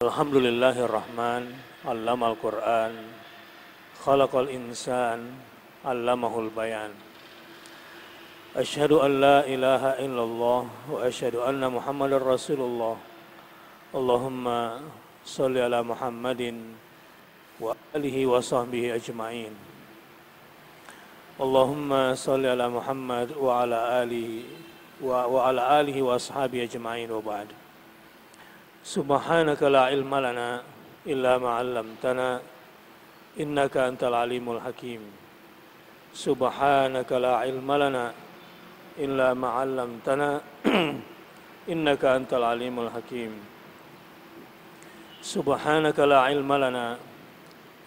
Alhamdulillahirrahman, allamal Qur'an, khalaqal insan, allamahul bayan. Asyhadu an la ilaha illallah wa asyhadu anna Muhammadar Rasulullah. Allahumma shalli ala Muhammadin wa alihi wa sahbihi ajma'in. Allahumma shalli ala Muhammad wa ala alihi wa ashabihi ajma'in wa ba'd. Subhanaka la ilma lana illa ma 'allamtana innaka antal alimul hakim. Subhanaka la ilma lana illa ma 'allamtana innaka antal alimul hakim. Subhanaka la ilma lana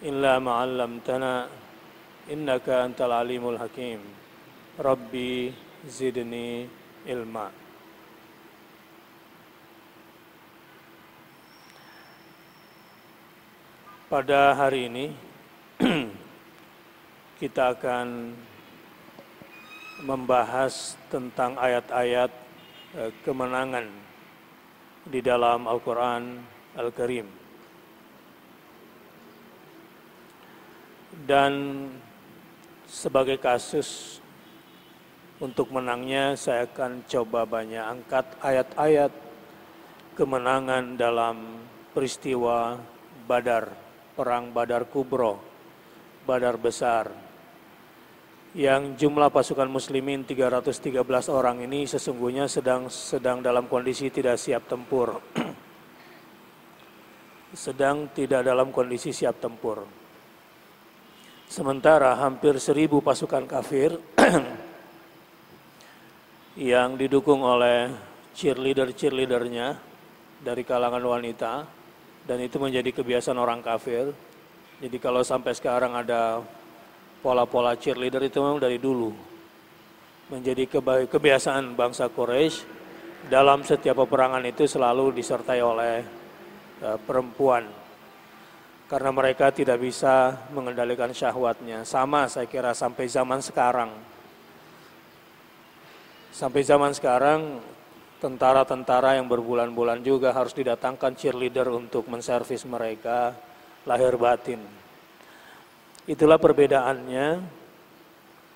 illa ma 'allamtana innaka antal alimul hakim. Rabbi zidni ilma. Pada hari ini kita akan membahas tentang ayat-ayat kemenangan di dalam Al-Quran Al-Karim. Dan sebagai kasus untuk menangnya, saya akan coba banyak angkat ayat-ayat kemenangan dalam peristiwa Badar, perang Badar Kubro, Badar besar, yang jumlah pasukan muslimin 313 orang ini sesungguhnya sedang dalam kondisi tidak siap tempur. Sedang tidak dalam kondisi siap tempur. Sementara hampir 1000 pasukan kafir yang didukung oleh cheerleader-cheerleadernya dari kalangan wanita, dan itu menjadi kebiasaan orang kafir. Jadi kalau sampai sekarang ada pola-pola cheerleader itu memang dari dulu. Menjadi kebiasaan bangsa Quraisy, dalam setiap peperangan itu selalu disertai oleh perempuan. Karena mereka tidak bisa mengendalikan syahwatnya. Sama saya kira sampai zaman sekarang. Sampai zaman sekarang, tentara-tentara yang berbulan-bulan juga harus didatangkan cheerleader untuk menservis mereka lahir batin. Itulah perbedaannya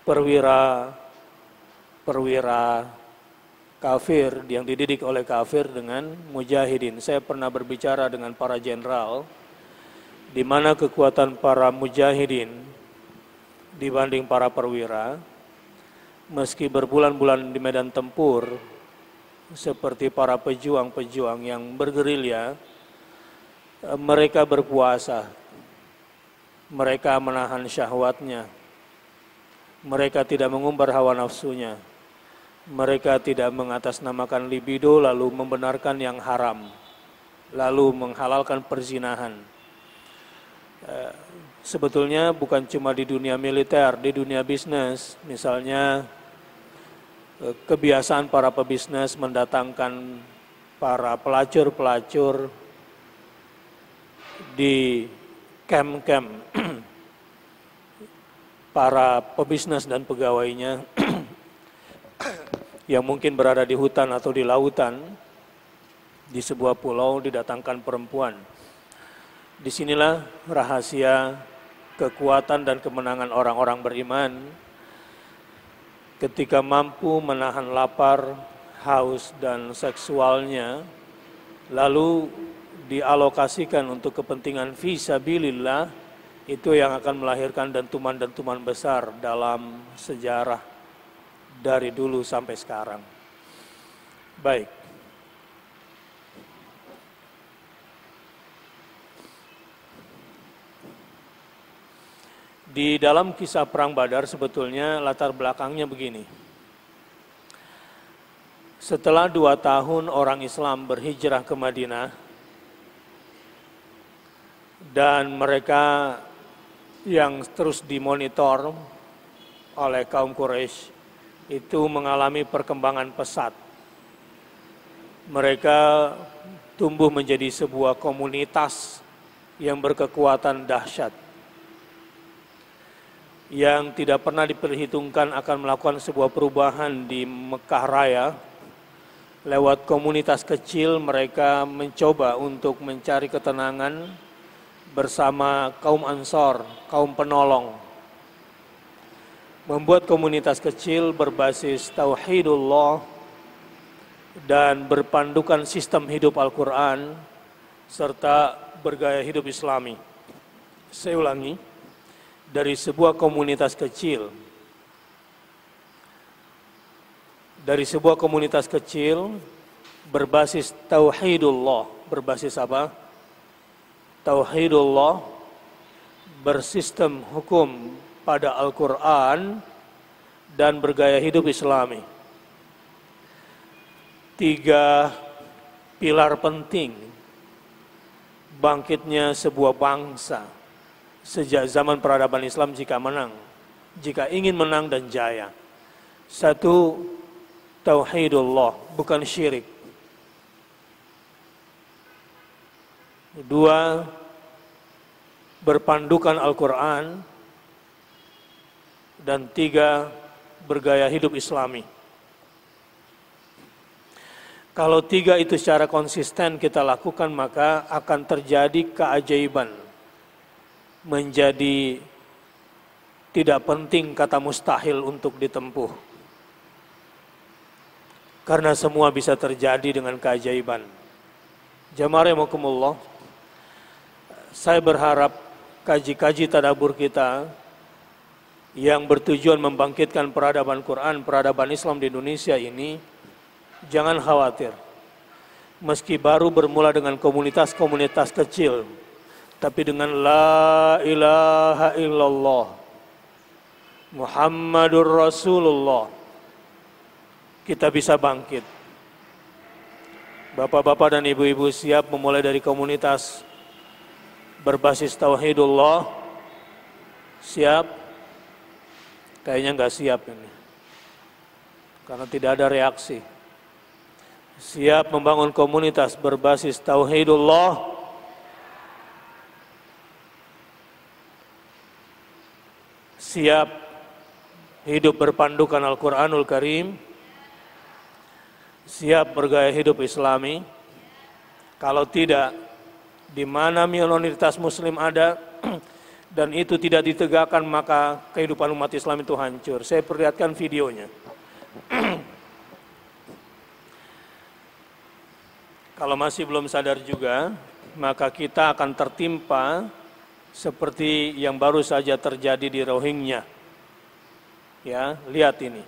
perwira kafir yang dididik oleh kafir dengan mujahidin. Saya pernah berbicara dengan para jenderal, di mana kekuatan para mujahidin dibanding para perwira, meski berbulan-bulan di medan tempur, seperti para pejuang-pejuang yang bergerilya, mereka berpuasa, mereka menahan syahwatnya, mereka tidak mengumbar hawa nafsunya, mereka tidak mengatasnamakan libido lalu membenarkan yang haram, lalu menghalalkan perzinahan. Sebetulnya bukan cuma di dunia militer, di dunia bisnis, misalnya kebiasaan para pebisnis mendatangkan para pelacur-pelacur di camp-camp para pebisnis dan pegawainya yang mungkin berada di hutan atau di lautan, di sebuah pulau didatangkan perempuan. Disinilah rahasia kekuatan dan kemenangan orang-orang beriman ketika mampu menahan lapar, haus, dan seksualnya, lalu dialokasikan untuk kepentingan fisabilillah, itu yang akan melahirkan dentuman-dentuman besar dalam sejarah dari dulu sampai sekarang. Baik. Di dalam kisah Perang Badar sebetulnya latar belakangnya begini. Setelah 2 tahun orang Islam berhijrah ke Madinah, dan mereka yang terus dimonitor oleh kaum Quraisy itu mengalami perkembangan pesat. Mereka tumbuh menjadi sebuah komunitas yang berkekuatan dahsyat, yang tidak pernah diperhitungkan akan melakukan sebuah perubahan di Mekah Raya, Lewat komunitas kecil mereka mencoba untuk mencari ketenangan bersama kaum Ansor, kaum penolong. Membuat komunitas kecil berbasis tauhidullah dan berpandukan sistem hidup Al-Quran serta bergaya hidup Islami. Saya ulangi, dari sebuah komunitas kecil, berbasis tauhidullah, berbasis apa? Tauhidullah, bersistem hukum pada Al-Quran dan bergaya hidup Islami. 3 pilar penting bangkitnya sebuah bangsa sejak zaman peradaban Islam jika ingin menang dan jaya. 1, tauhidullah, bukan syirik. 2, berpandukan Al-Quran. Dan 3, bergaya hidup Islami. Kalau 3 itu secara konsisten kita lakukan, maka akan terjadi keajaiban. Menjadi tidak penting kata mustahil untuk ditempuh. Karena semua bisa terjadi dengan keajaiban. Jamaah rahimakumullah, saya berharap kaji-kaji tadabbur kita yang bertujuan membangkitkan peradaban Quran, peradaban Islam di Indonesia ini, jangan khawatir. Meski baru bermula dengan komunitas-komunitas kecil, tapi dengan la ilaha illallah Muhammadur Rasulullah, kita bisa bangkit. Bapak-bapak dan ibu-ibu siap memulai dari komunitas berbasis tauhidullah? Siap? Kayaknya nggak siap ini, karena tidak ada reaksi. Siap membangun komunitas berbasis tauhidullah? Siap hidup berpandukan Al-Quranul Karim? Siap bergaya hidup Islami? Kalau tidak, di mana minoritas Muslim ada dan itu tidak ditegakkan, maka kehidupan umat Islam itu hancur. Saya perlihatkan videonya. Kalau masih belum sadar juga, maka kita akan tertimpa seperti yang baru saja terjadi di Rohingya. Ya, lihat ini.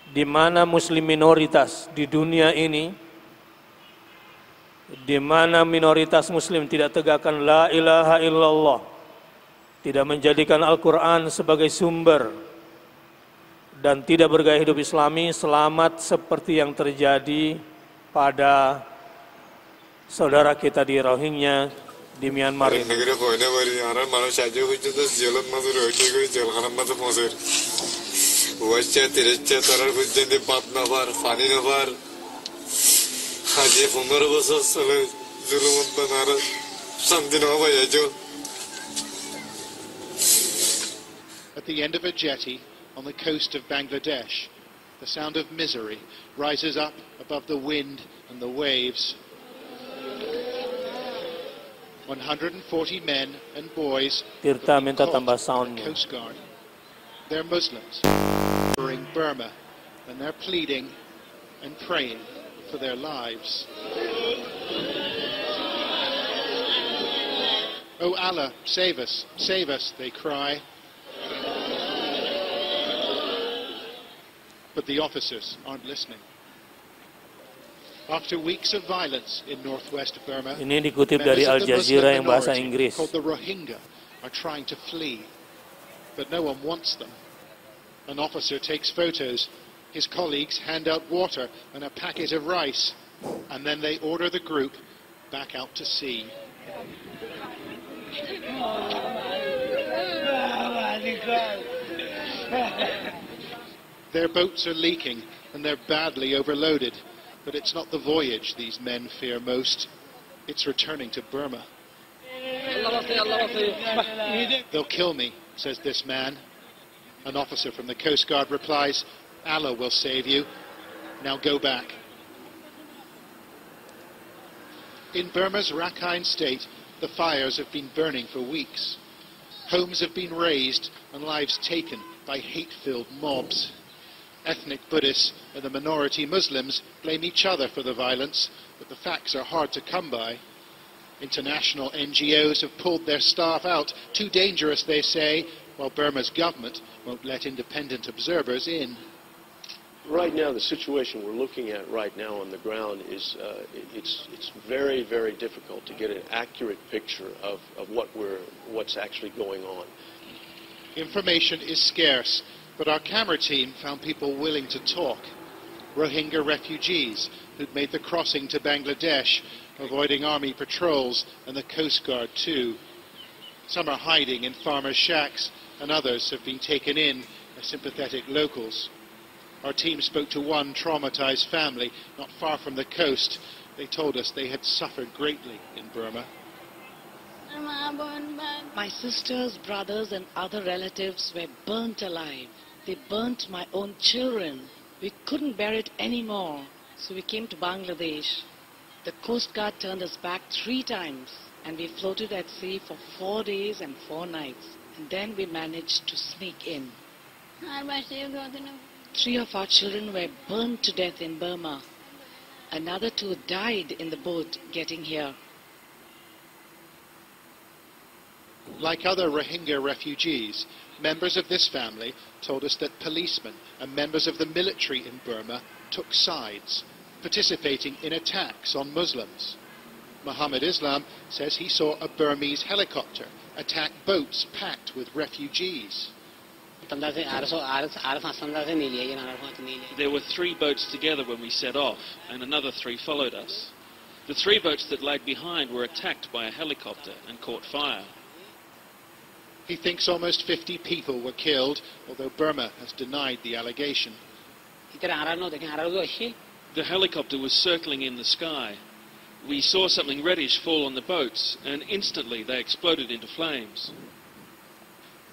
Di mana Muslim minoritas di dunia ini, di mana minoritas Muslim tidak tegakkan la ilaha illallah, tidak menjadikan Al-Quran sebagai sumber, dan tidak bergaya hidup Islami, selamat seperti yang terjadi pada saudara kita di Rohingya di Myanmar ini. Wajah tidak tarar hujan di patna var, fani var, haji pumar bosas selalu julumat benar, sambil apa ya jo. At the end of a jetty on the coast of Bangladesh, the sound of misery rises up above the wind and the waves. 140 men and boys Tirta minta tambah soundnya. Coast Guard. They're Muslims. In Burma, and they're pleading and praying for their lives. Oh Allah, save us, they cry. But the officers aren't listening. After weeks of violence in northwest Burma, ini dikutip dari Al Jazeera yang bahasa Inggris. Called the Rohingya are trying to flee, but no one wants them. An officer takes photos. His colleagues hand out water and a packet of rice, and then they order the group back out to sea. Their boats are leaking and they're badly overloaded, but it's not the voyage these men fear most. It's returning to Burma. They'll kill me, says this man. An officer from the Coast Guard replies, Allah will save you. now go back. In Burma's Rakhine state, the fires have been burning for weeks. Homes have been razed and lives taken by hate-filled mobs. Ethnic Buddhists and the minority Muslims blame each other for the violence, but the facts are hard to come by. International NGOs have pulled their staff out, too dangerous, they say, while Burma's government won't let independent observers in. Right now, the situation we're looking at right now on the ground is it's very, very difficult to get an accurate picture of what's actually going on. Information is scarce, but our camera team found people willing to talk. Rohingya refugees who'd made the crossing to Bangladesh, avoiding army patrols and the Coast Guard too. Some are hiding in farmers' shacks, and others have been taken in as sympathetic locals. Our team spoke to one traumatized family not far from the coast. They told us they had suffered greatly in Burma. My sisters, brothers and other relatives were burnt alive. They burnt my own children. We couldn't bear it anymore, so we came to Bangladesh. The Coast Guard turned us back 3 times, and we floated at sea for 4 days and 4 nights. And then we managed to sneak in. 3 of our children were burned to death in Burma. Another 2 died in the boat getting here. Like other Rohingya refugees, members of this family told us that policemen and members of the military in Burma took sides, participating in attacks on Muslims. Muhammad Islam says he saw a Burmese helicopter attack boats packed with refugees. There were 3 boats together when we set off, and another 3 followed us. The 3 boats that lagged behind were attacked by a helicopter and caught fire. He thinks almost 50 people were killed, although Burma has denied the allegation. The helicopter was circling in the sky. We saw something reddish fall on the boats, and instantly they exploded into flames.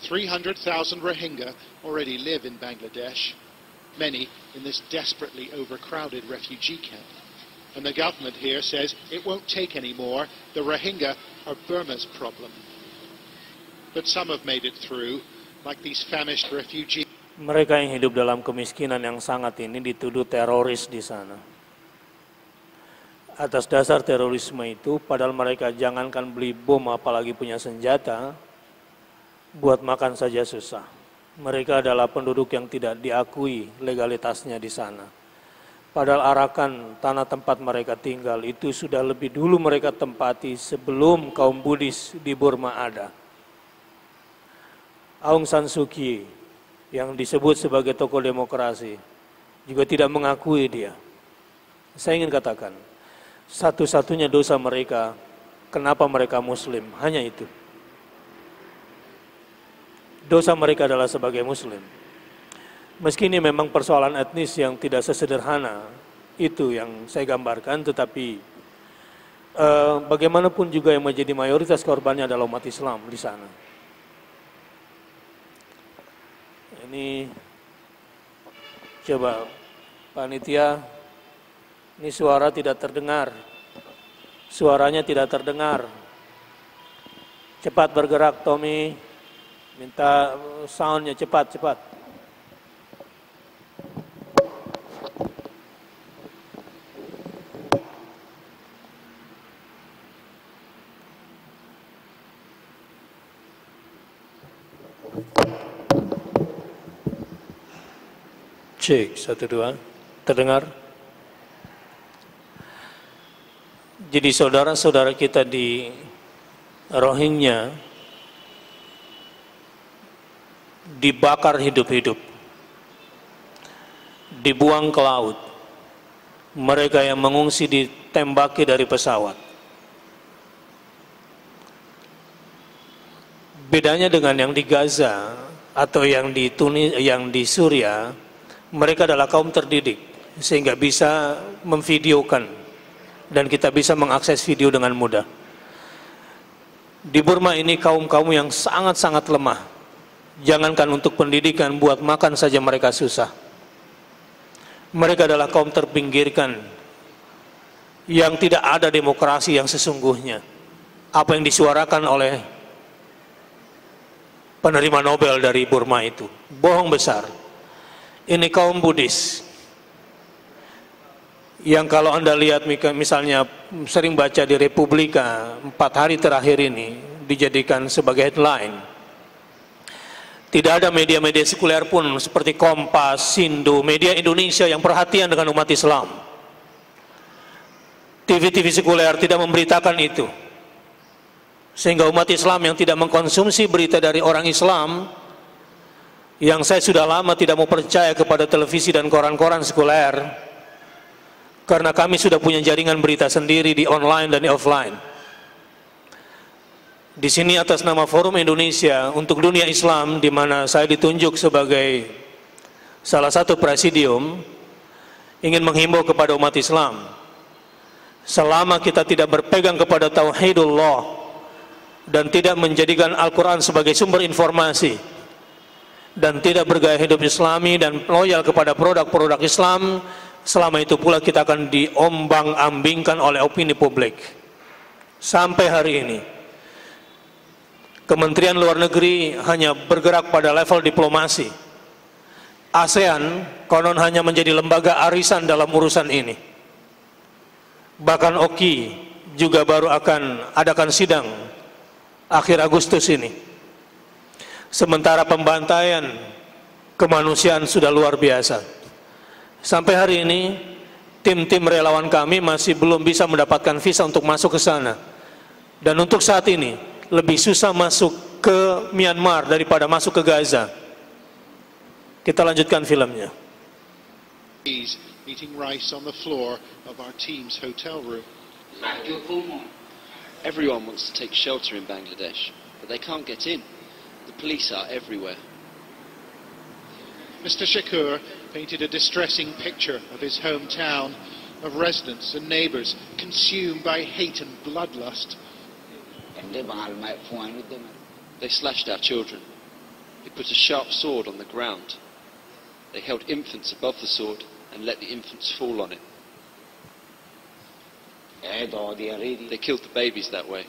300,000 Rohingya already live in Bangladesh, many in this desperately overcrowded refugee camp. And the government here says it won't take any more. The Rohingya are Burma's problem. But some have made it through, like these famished refugees. Mereka yang hidup dalam kemiskinan yang sangat ini dituduh teroris di sana. Atas dasar terorisme itu, padahal mereka jangankan beli bom apalagi punya senjata, buat makan saja susah. Mereka adalah penduduk yang tidak diakui legalitasnya di sana. Padahal Arakan, tanah tempat mereka tinggal, itu sudah lebih dulu mereka tempati sebelum kaum Buddhis di Burma ada. Aung San Suu Kyi yang disebut sebagai tokoh demokrasi juga tidak mengakui dia. Saya ingin katakan, satu-satunya dosa mereka, kenapa mereka Muslim, hanya itu. Dosa mereka adalah sebagai Muslim. Meski ini memang persoalan etnis yang tidak sesederhana itu yang saya gambarkan, tetapi bagaimanapun juga yang menjadi mayoritas korbannya adalah umat Islam di sana. Ini coba panitia, ini suara tidak terdengar, suaranya tidak terdengar. Cepat bergerak Tommy, minta soundnya cepat. Cek, 1, 2, terdengar? Jadi saudara-saudara kita di Rohingya dibakar hidup-hidup, dibuang ke laut. Mereka yang mengungsi ditembaki dari pesawat. Bedanya dengan yang di Gaza atau yang di Suriah, mereka adalah kaum terdidik sehingga bisa memvideokan dan kita bisa mengakses video dengan mudah. Di Burma ini kaum-kaum yang sangat-sangat lemah. Jangankan untuk pendidikan, buat makan saja mereka susah. Mereka adalah kaum terpinggirkan yang tidak ada demokrasi yang sesungguhnya. Apa yang disuarakan oleh penerima Nobel dari Burma itu bohong besar. Ini kaum Buddhis yang kalau Anda lihat misalnya sering baca di Republika 4 hari terakhir ini dijadikan sebagai headline. Tidak ada media-media sekuler pun seperti Kompas, Sindu, media Indonesia yang perhatian dengan umat Islam. TV-TV sekuler tidak memberitakan itu. Sehingga umat Islam yang tidak mengkonsumsi berita dari orang Islam, yang saya sudah lama tidak mau percaya kepada televisi dan koran-koran sekuler, karena kami sudah punya jaringan berita sendiri di online dan di offline. Di sini atas nama Forum Indonesia untuk Dunia Islam, di mana saya ditunjuk sebagai salah satu presidium, ingin menghimbau kepada umat Islam, selama kita tidak berpegang kepada Tauhidullah dan tidak menjadikan Al-Quran sebagai sumber informasi dan tidak bergaya hidup Islami dan loyal kepada produk-produk Islam, selama itu pula kita akan diombang-ambingkan oleh opini publik. Sampai hari ini Kementerian Luar Negeri hanya bergerak pada level diplomasi. ASEAN konon hanya menjadi lembaga arisan dalam urusan ini. Bahkan OKI juga baru akan adakan sidang akhir Agustus ini. Sementara pembantaian kemanusiaan sudah luar biasa. Sampai hari ini tim-tim relawan kami masih belum bisa mendapatkan visa untuk masuk ke sana. Dan untuk saat ini lebih susah masuk ke Myanmar daripada masuk ke Gaza. Kita lanjutkan filmnya. Eating rice on the floor of our team's hotel room. Everyone wants to take shelter in Bangladesh, but they can't get in. The police are everywhere. Mr. Shakur painted a distressing picture of his hometown, of residents and neighbours consumed by hate and bloodlust. They slashed our children. They put a sharp sword on the ground. They held infants above the sword and let the infants fall on it. They killed the babies that way.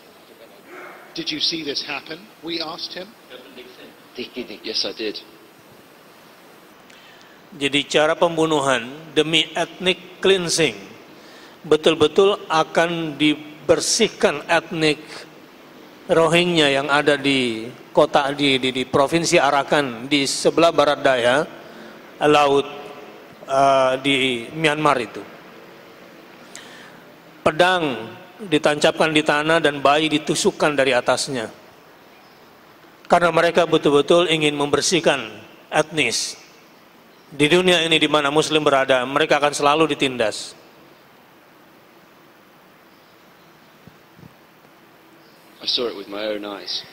Did you see this happen? We asked him. Yes, I did. Jadi cara pembunuhan demi ethnic cleansing betul-betul akan dibersihkan etnik Rohingya yang ada di kota di provinsi Arakan di sebelah barat daya laut di Myanmar itu. Pedang ditancapkan di tanah dan bayi ditusukkan dari atasnya. Karena mereka betul-betul ingin membersihkan etnis. Di dunia ini di mana Muslim berada, mereka akan selalu ditindas. I saw it with my own eyes.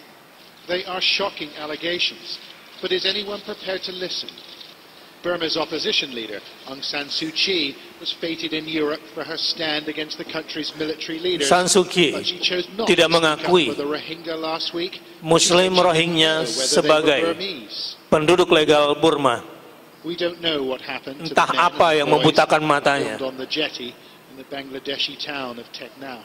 They are shocking allegations, but is anyone prepared to listen? Burma's opposition leader, Aung San Suu Kyi, was feted in Europe for her stand against the country's military leaders. San Suu Kyi But she chose not tidak to speak mengakui up for the Rohingya last week. Muslim Rohingya sebagai penduduk legal Burma. We don't know what happened to Entah the men apa and yang boys membutakan matanya. killed on the jetty in the Bangladeshi town of Teknaf.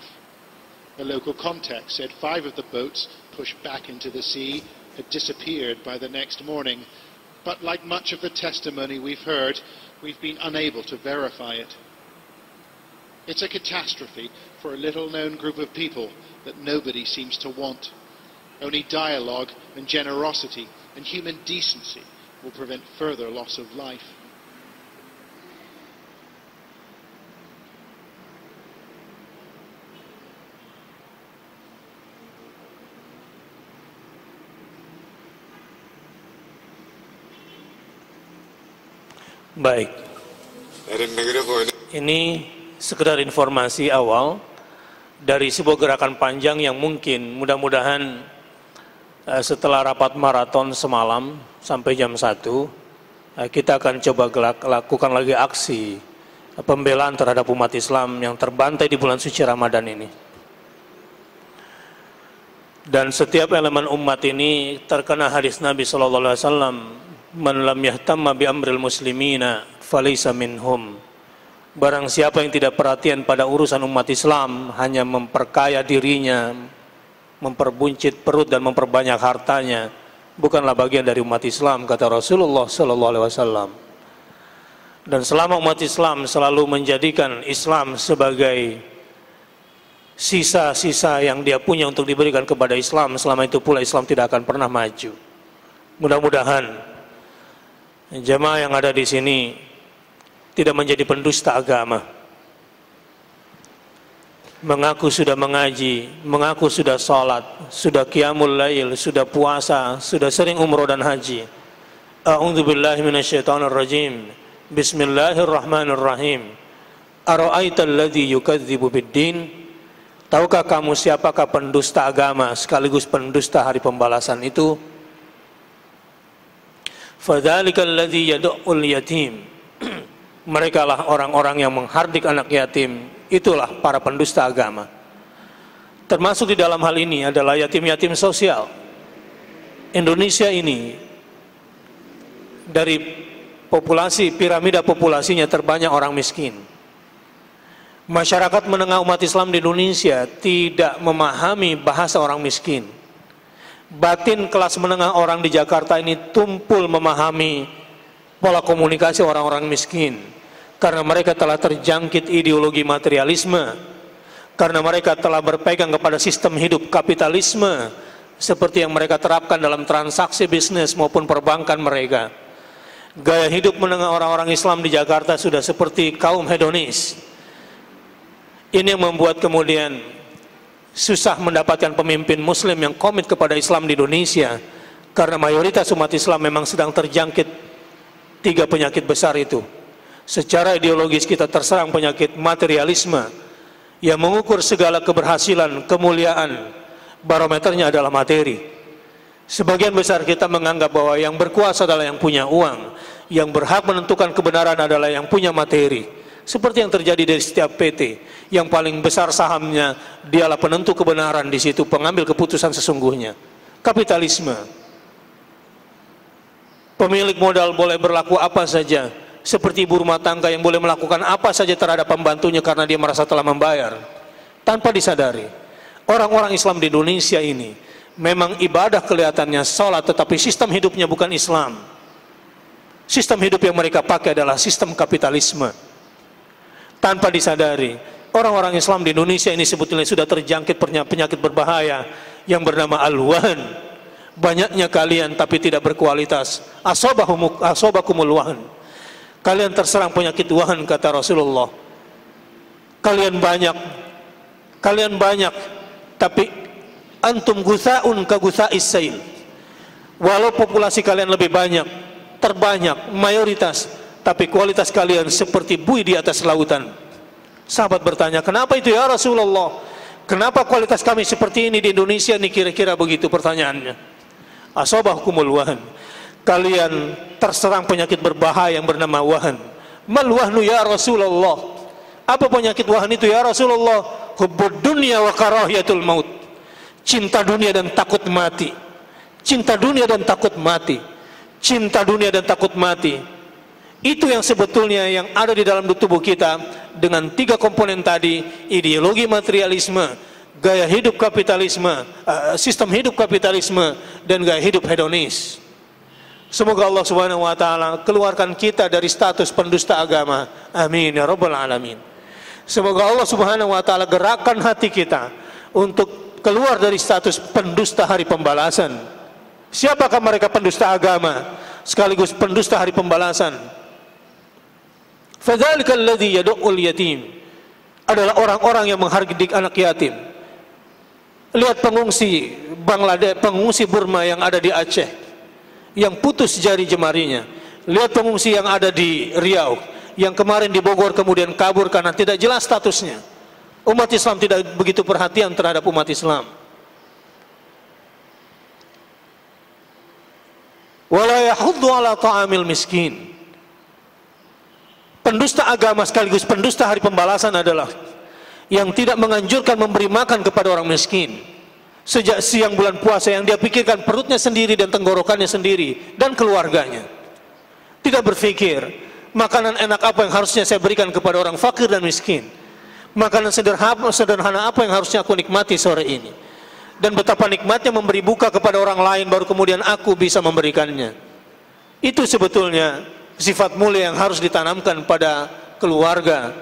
A local contact said 5 of the boats pushed back into the sea had disappeared by the next morning. But like much of the testimony we've heard, we've been unable to verify it. It's a catastrophe for a little-known group of people that nobody seems to want. Only dialogue and generosity and human decency will prevent further loss of life. Baik. Ini sekedar informasi awal dari sebuah gerakan panjang yang mungkin mudah-mudahan setelah rapat maraton semalam sampai jam 1 kita akan coba lakukan lagi aksi pembelaan terhadap umat Islam yang terbantai di bulan suci Ramadan ini. Dan setiap elemen umat ini terkena hadis Nabi SAW man lam yahtamma bi amril muslimina falaysa minhum. Barang siapa yang tidak perhatian pada urusan umat Islam, hanya memperkaya dirinya, memperbuncit perut dan memperbanyak hartanya, bukanlah bagian dari umat Islam, kata Rasulullah sallallahu alaihi wasallam. Dan selama umat Islam selalu menjadikan Islam sebagai sisa-sisa yang dia punya untuk diberikan kepada Islam, selama itu pula Islam tidak akan pernah maju. Mudah-mudahan jemaah yang ada di sini tidak menjadi pendusta agama, mengaku sudah mengaji, mengaku sudah salat, sudah qiyamul lail, sudah puasa, sudah sering umroh dan haji. A'udzubillahi minasyaitonir rajim. Bismillahirrahmanirrahim. Ara'aital ladzi yukadzibu biddin? Tahukah kamu siapakah pendusta agama sekaligus pendusta hari pembalasan itu? Fadzalikal ladzi yad'ul yatim. Mereka lah orang-orang yang menghardik anak yatim. Itulah para pendusta agama. Termasuk di dalam hal ini adalah yatim-yatim sosial. Indonesia ini dari populasi, piramida populasinya terbanyak orang miskin. Masyarakat menengah umat Islam di Indonesia tidak memahami bahasa orang miskin. Batin kelas menengah orang di Jakarta ini tumpul memahami pola komunikasi orang-orang miskin. Karena mereka telah terjangkit ideologi materialisme, karena mereka telah berpegang kepada sistem hidup kapitalisme seperti yang mereka terapkan dalam transaksi bisnis maupun perbankan mereka. Gaya hidup menengah orang-orang Islam di Jakarta sudah seperti kaum hedonis. Ini yang membuat kemudian susah mendapatkan pemimpin muslim yang komit kepada Islam di Indonesia, karena mayoritas umat Islam memang sedang terjangkit 3 penyakit besar itu. Secara ideologis kita terserang penyakit materialisme yang mengukur segala keberhasilan, kemuliaan, barometernya adalah materi. Sebagian besar kita menganggap bahwa yang berkuasa adalah yang punya uang, yang berhak menentukan kebenaran adalah yang punya materi. Seperti yang terjadi dari setiap PT, yang paling besar sahamnya dialah penentu kebenaran, di situ pengambil keputusan sesungguhnya. Kapitalisme. Pemilik modal boleh berlaku apa saja, seperti ibu rumah tangga yang boleh melakukan apa saja terhadap pembantunya karena dia merasa telah membayar. Tanpa disadari, orang-orang Islam di Indonesia ini memang ibadah kelihatannya salat, tetapi sistem hidupnya bukan Islam. Sistem hidup yang mereka pakai adalah sistem kapitalisme. Tanpa disadari, orang-orang Islam di Indonesia ini sebetulnya sudah terjangkit penyakit berbahaya yang bernama al-wahan. Banyaknya kalian tapi tidak berkualitas. Asobakumul wahan. Kalian terserang penyakit wahan, kata Rasulullah. Kalian banyak, tapi antum gusaun ka gusa'is sail. Walau populasi kalian lebih banyak, terbanyak, mayoritas, tapi kualitas kalian seperti buih di atas lautan. Sahabat bertanya, kenapa itu ya Rasulullah? Kenapa kualitas kami seperti ini di Indonesia? Ini kira-kira begitu pertanyaannya. Asobakumul wahan. Kalian terserang penyakit berbahaya yang bernama wahan. Mal wahnu ya Rasulullah? Apa penyakit wahan itu ya Rasulullah? Hubbud dunya wa karahiyatul maut. Cinta dunia dan takut mati. Cinta dunia dan takut mati. Cinta dunia dan takut mati. Itu yang sebetulnya yang ada di dalam tubuh kita dengan 3 komponen tadi: ideologi materialisme, gaya hidup kapitalisme, sistem hidup kapitalisme, dan gaya hidup hedonis. Semoga Allah Subhanahu wa taala keluarkan kita dari status pendusta agama. Amin ya rabbal alamin. Semoga Allah Subhanahu wa taala gerakkan hati kita untuk keluar dari status pendusta hari pembalasan. Siapakah mereka pendusta agama sekaligus pendusta hari pembalasan? Fadzalikal ladzi yad'ul yatim. Adalah orang-orang yang menghardik anak yatim. Lihat pengungsi Bangladesh, pengungsi Burma yang ada di Aceh, yang putus jari jemarinya. Lihat pengungsi yang ada di Riau, yang kemarin di Bogor kemudian kabur karena tidak jelas statusnya. Umat Islam tidak begitu perhatian terhadap umat Islam. Wala yahuddu ala ta'amil miskin. Pendusta agama sekaligus pendusta hari pembalasan adalah yang tidak menganjurkan memberi makan kepada orang miskin. Sejak siang bulan puasa yang dia pikirkan perutnya sendiri dan tenggorokannya sendiri dan keluarganya. tidak berpikir makanan enak apa yang harusnya saya berikan kepada orang fakir dan miskin, makanan sederhana apa yang harusnya aku nikmati sore ini, dan betapa nikmatnya memberi buka kepada orang lain baru kemudian aku bisa memberikannya. Itu sebetulnya sifat mulia yang harus ditanamkan pada keluarga,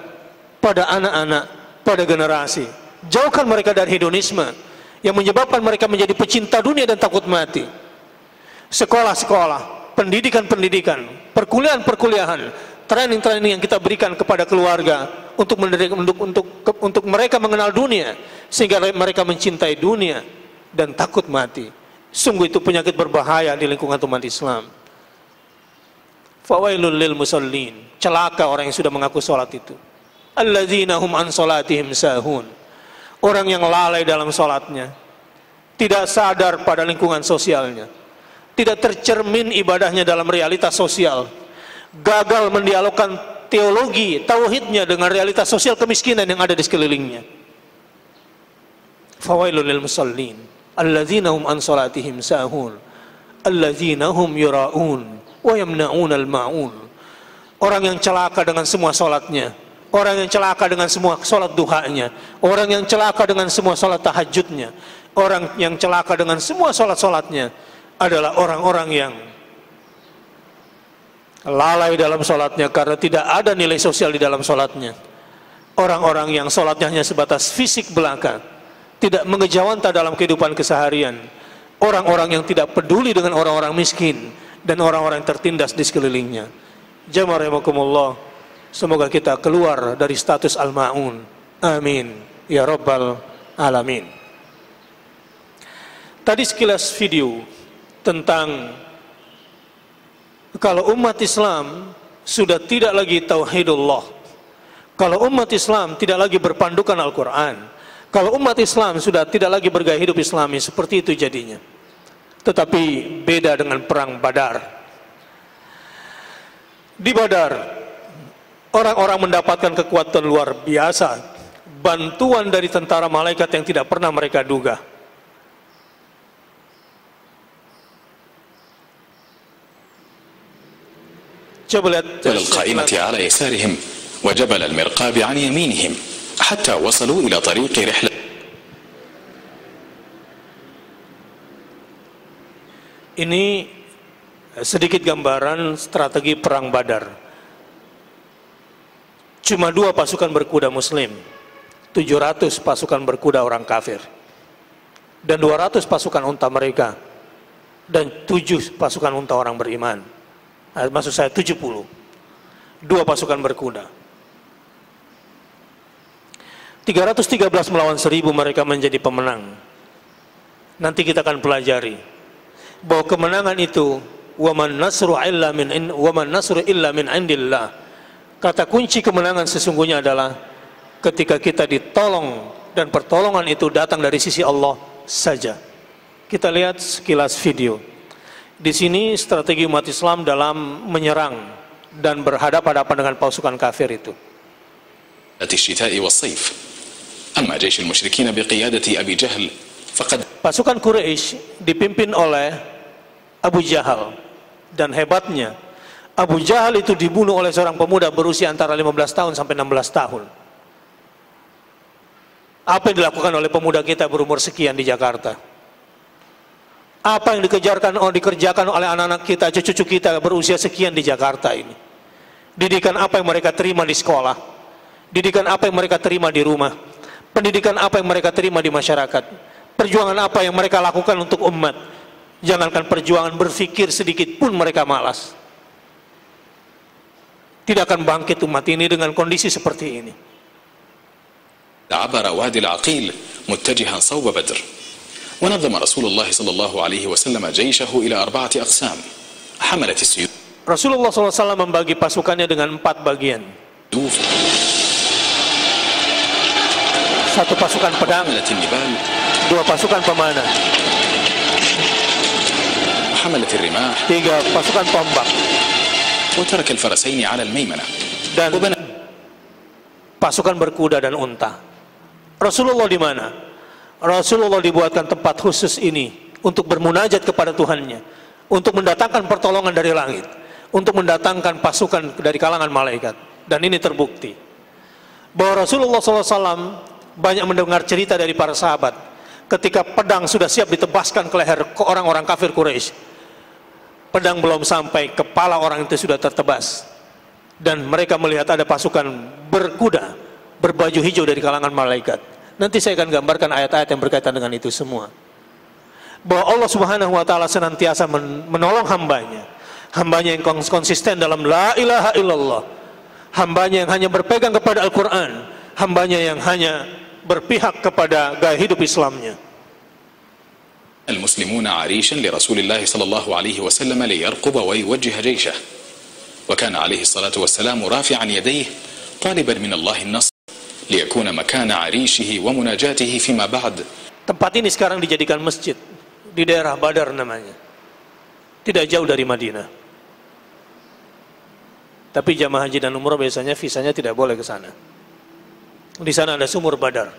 pada anak-anak, pada generasi. Jauhkan mereka dari hedonisme yang menyebabkan mereka menjadi pecinta dunia dan takut mati. Sekolah-sekolah, pendidikan-pendidikan, perkuliahan-perkuliahan, training-training yang kita berikan kepada keluarga untuk mereka mengenal dunia sehingga mereka mencintai dunia dan takut mati. Sungguh itu penyakit berbahaya di lingkungan umat Islam. Fawailul lil musallin, celaka orang yang sudah mengaku salat itu. Alladzina hum an salatihim sahun, orang yang lalai dalam salatnya, tidak sadar pada lingkungan sosialnya, tidak tercermin ibadahnya dalam realitas sosial, gagal mendialogkan teologi tauhidnya dengan realitas sosial kemiskinan yang ada di sekelilingnya. Fawailul lil musallin alladzina hum an salatihim sahun alladzina hum yura'un wa yamna'unal ma'un. Orang yang celaka dengan semua salatnya, orang yang celaka dengan semua salat duhanya, orang yang celaka dengan semua salat tahajudnya, orang yang celaka dengan semua salat-salatnya adalah orang-orang yang lalai dalam salatnya karena tidak ada nilai sosial di dalam salatnya. Orang-orang yang salatnya hanya sebatas fisik belaka, tidak mengejawanta dalam kehidupan keseharian. Orang-orang yang tidak peduli dengan orang-orang miskin dan orang-orang yang tertindas di sekelilingnya. Jamaah rahimakumullah, semoga kita keluar dari status al-ma'un. Amin ya rabbal alamin. Tadi sekilas video tentang kalau umat Islam sudah tidak lagi tauhidullah, kalau umat Islam tidak lagi berpandukan Al-Quran, kalau umat Islam sudah tidak lagi bergaya hidup Islami, seperti itu jadinya. Tetapi beda dengan perang Badar. Di Badar, orang-orang mendapatkan kekuatan luar biasa, bantuan dari tentara malaikat yang tidak pernah mereka duga. Coba lihat القائمة على يسارهم وجبل المرقاب عن يمينهم حتى وصلوا إلى طريق رحلة. Ini sedikit gambaran strategi perang Badar. Cuma 2 pasukan berkuda muslim, 700 pasukan berkuda orang kafir, dan 200 pasukan unta mereka, dan 7 pasukan unta orang beriman. Maksud saya 70. 2 pasukan berkuda. 313 melawan 1000, mereka menjadi pemenang. Nanti kita akan pelajari bahwa kemenangan itu waman nasru illa min indillah. Kata kunci kemenangan sesungguhnya adalah ketika kita ditolong dan pertolongan itu datang dari sisi Allah saja. Kita lihat sekilas video. Di sini strategi umat Islam dalam menyerang dan berhadapan-hadapan dengan pasukan kafir itu. الشتاء والصيف أما جيش المشركين بقيادة أبي جهل فقد pasukan Quraisy dipimpin oleh Abu Jahal, dan hebatnya Abu Jahal itu dibunuh oleh seorang pemuda berusia antara 15 tahun sampai 16 tahun. Apa yang dilakukan oleh pemuda kita berumur sekian di Jakarta? Apa yang dikerjakan oleh anak-anak kita, cucu-cucu kita berusia sekian di Jakarta ini? Didikan apa yang mereka terima di sekolah? Didikan apa yang mereka terima di rumah? Pendidikan apa yang mereka terima di masyarakat? Perjuangan apa yang mereka lakukan untuk umat? Jangankan perjuangan, berpikir sedikit pun mereka malas. Tidak akan bangkit umat ini dengan kondisi seperti ini. عبر وادي العقيل متجها صوب بدر ونظم رسول الله صلى الله عليه وسلم جيشه إلى 4 أقسام حملة السيوف. Rasulullah SAW membagi pasukannya dengan 4 bagian. 1 pasukan pedang, 2 pasukan pemanah, 3 pasukan tombak, وترك الفرسين على الميمنة dan pasukan berkuda dan unta. Rasulullah di mana? Rasulullah dibuatkan tempat khusus ini untuk bermunajat kepada Tuhannya, untuk mendatangkan pertolongan dari langit, untuk mendatangkan pasukan dari kalangan malaikat. Dan ini terbukti bahwa Rasulullah SAW banyak mendengar cerita dari para sahabat ketika pedang sudah siap ditebaskan ke leher orang-orang kafir Quraisy. Pedang belum sampai, kepala orang itu sudah tertebas, dan mereka melihat ada pasukan berkuda berbaju hijau dari kalangan malaikat. Nanti saya akan gambarkan ayat-ayat yang berkaitan dengan itu semua, bahwa Allah Subhanahu wa ta'ala senantiasa menolong hambanya yang konsisten dalam la ilaha illallah, hambanya yang hanya berpegang kepada Al-Quran, hambanya yang hanya berpihak kepada gaya hidup Islamnya. المسلمون عريشا لرسول الله صلى الله عليه وسلم ليرقب ويوجه جيشه، وكان عليه الصلاة والسلام رافعا يديه طالبا من الله النصر ليكون مكان عريشه ومناجاته فيما بعد. Tempat ini sekarang dijadikan masjid di daerah Badar namanya, tidak jauh dari Madinah. Tapi jamaah haji dan umrah biasanya visanya tidak boleh ke sana. Di sana ada sumur Badar.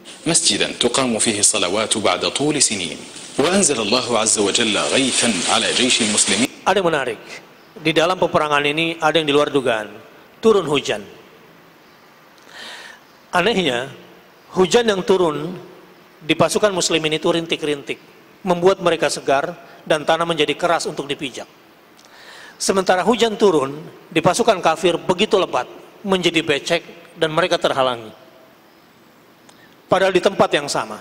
مسجدا تقام فيه الصلوات بعد طول سنين وأنزل الله عز وجل غيثا على جيش المسلمين. Ada yang menarik, di dalam peperangan ini ada yang di luar dugaan, turun hujan. Anehnya, hujan yang turun di pasukan muslimin itu rintik-rintik, membuat mereka segar dan tanah menjadi keras untuk dipijak. Sementara hujan turun di pasukan kafir begitu lebat, menjadi becek dan mereka terhalangi. Padahal di tempat yang sama.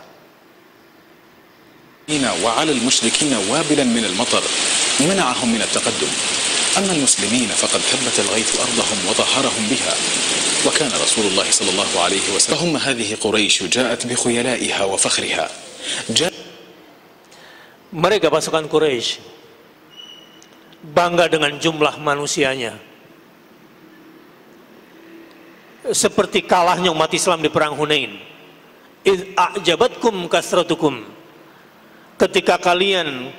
وعلى المشركين وابلا من المطر منعهم من التقدم، أما المسلمين فقد ثبت الغيث أرضهم وطهرهم بها، وكان رسول الله صلى الله عليه وسلم. فهم هذه قريش جاءت بخيلائها وفخرها. Mereka pasukan Quraisy bangga dengan jumlah manusianya, seperti kalahnya umat Islam di perang Hunain. إذ أعجبتكم كثرتكم, ketika kalian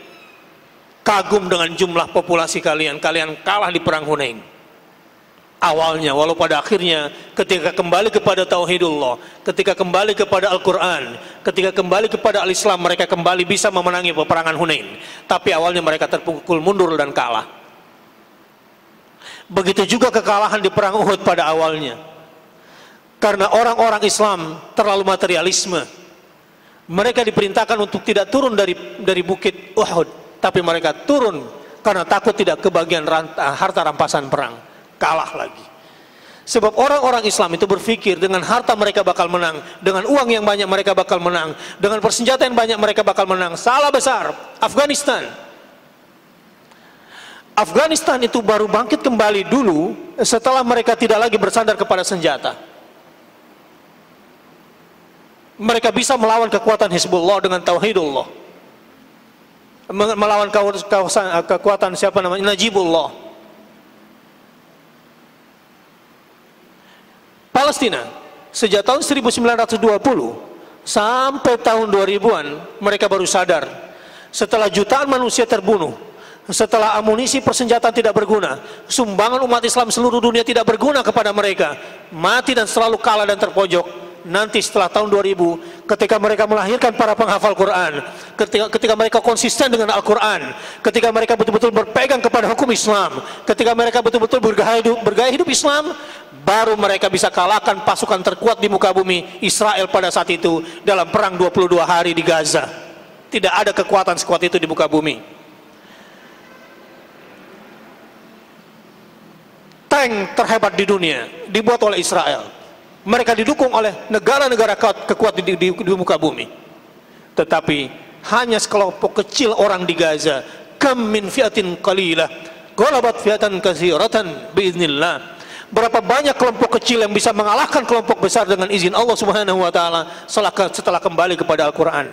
kagum dengan jumlah populasi kalian, kalian kalah di perang Hunain. Awalnya, walau pada akhirnya ketika kembali kepada Tauhidullah, ketika kembali kepada Al-Quran, ketika kembali kepada Al-Islam, mereka kembali bisa memenangi peperangan Hunain. Tapi awalnya mereka terpukul mundur dan kalah. Begitu juga kekalahan di perang Uhud pada awalnya. Karena orang-orang Islam terlalu materialisme, mereka diperintahkan untuk tidak turun dari bukit Uhud, tapi mereka turun karena takut tidak kebagian harta rampasan perang, kalah lagi. Sebab orang-orang Islam itu berpikir dengan harta mereka bakal menang, dengan uang yang banyak mereka bakal menang, dengan persenjataan yang banyak mereka bakal menang. Salah besar. Afghanistan itu baru bangkit kembali dulu setelah mereka tidak lagi bersandar kepada senjata. Mereka bisa melawan kekuatan Hizbullah dengan Tauhidullah, melawan kekuatan siapa namanya, Najibullah. Palestina sejak tahun 1920 sampai tahun 2000-an mereka baru sadar, setelah jutaan manusia terbunuh, setelah amunisi persenjataan tidak berguna, sumbangan umat Islam seluruh dunia tidak berguna kepada mereka, mati dan selalu kalah dan terpojok. Nanti setelah tahun 2000, ketika mereka melahirkan para penghafal Quran, ketika mereka konsisten dengan Al-Quran, ketika mereka betul-betul berpegang kepada hukum Islam, ketika mereka betul-betul bergaya hidup Islam, baru mereka bisa kalahkan pasukan terkuat di muka bumi, Israel pada saat itu, dalam perang 22 hari di Gaza. Tidak ada kekuatan sekuat itu di muka bumi. Tank terhebat di dunia dibuat oleh Israel. Mereka didukung oleh negara-negara kekuat di muka bumi. Tetapi hanya sekelompok kecil orang di Gaza, kam min fiatin qalilah ghalabat fiatan katsiratan biiznillah. Berapa banyak kelompok kecil yang bisa mengalahkan kelompok besar dengan izin Allah Subhanahu wa taala setelah kembali kepada Al-Qur'an.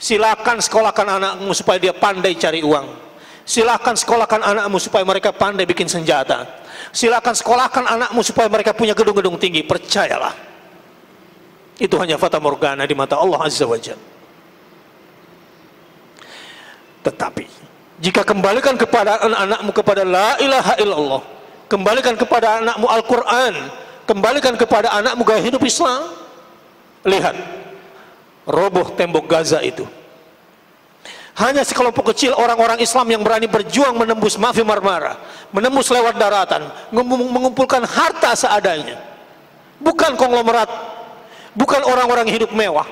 Silakan sekolahkan anakmu supaya dia pandai cari uang. Silakan sekolahkan anakmu supaya mereka pandai bikin senjata. Silakan sekolahkan anakmu supaya mereka punya gedung-gedung tinggi. Percayalah, itu hanya fata morgana di mata Allah Azza wa Jalla. Tetapi jika kembalikan kepada anak-anakmu kepada la ilaha illallah, kembalikan kepada anakmu Al-Quran, kembalikan kepada anakmu gaya hidup Islam, lihat roboh tembok Gaza itu. Hanya sekelompok kecil orang-orang Islam yang berani berjuang menembus Mavi Marmara, menembus lewat daratan, mengumpulkan harta seadanya. Bukan konglomerat, bukan orang-orang hidup mewah,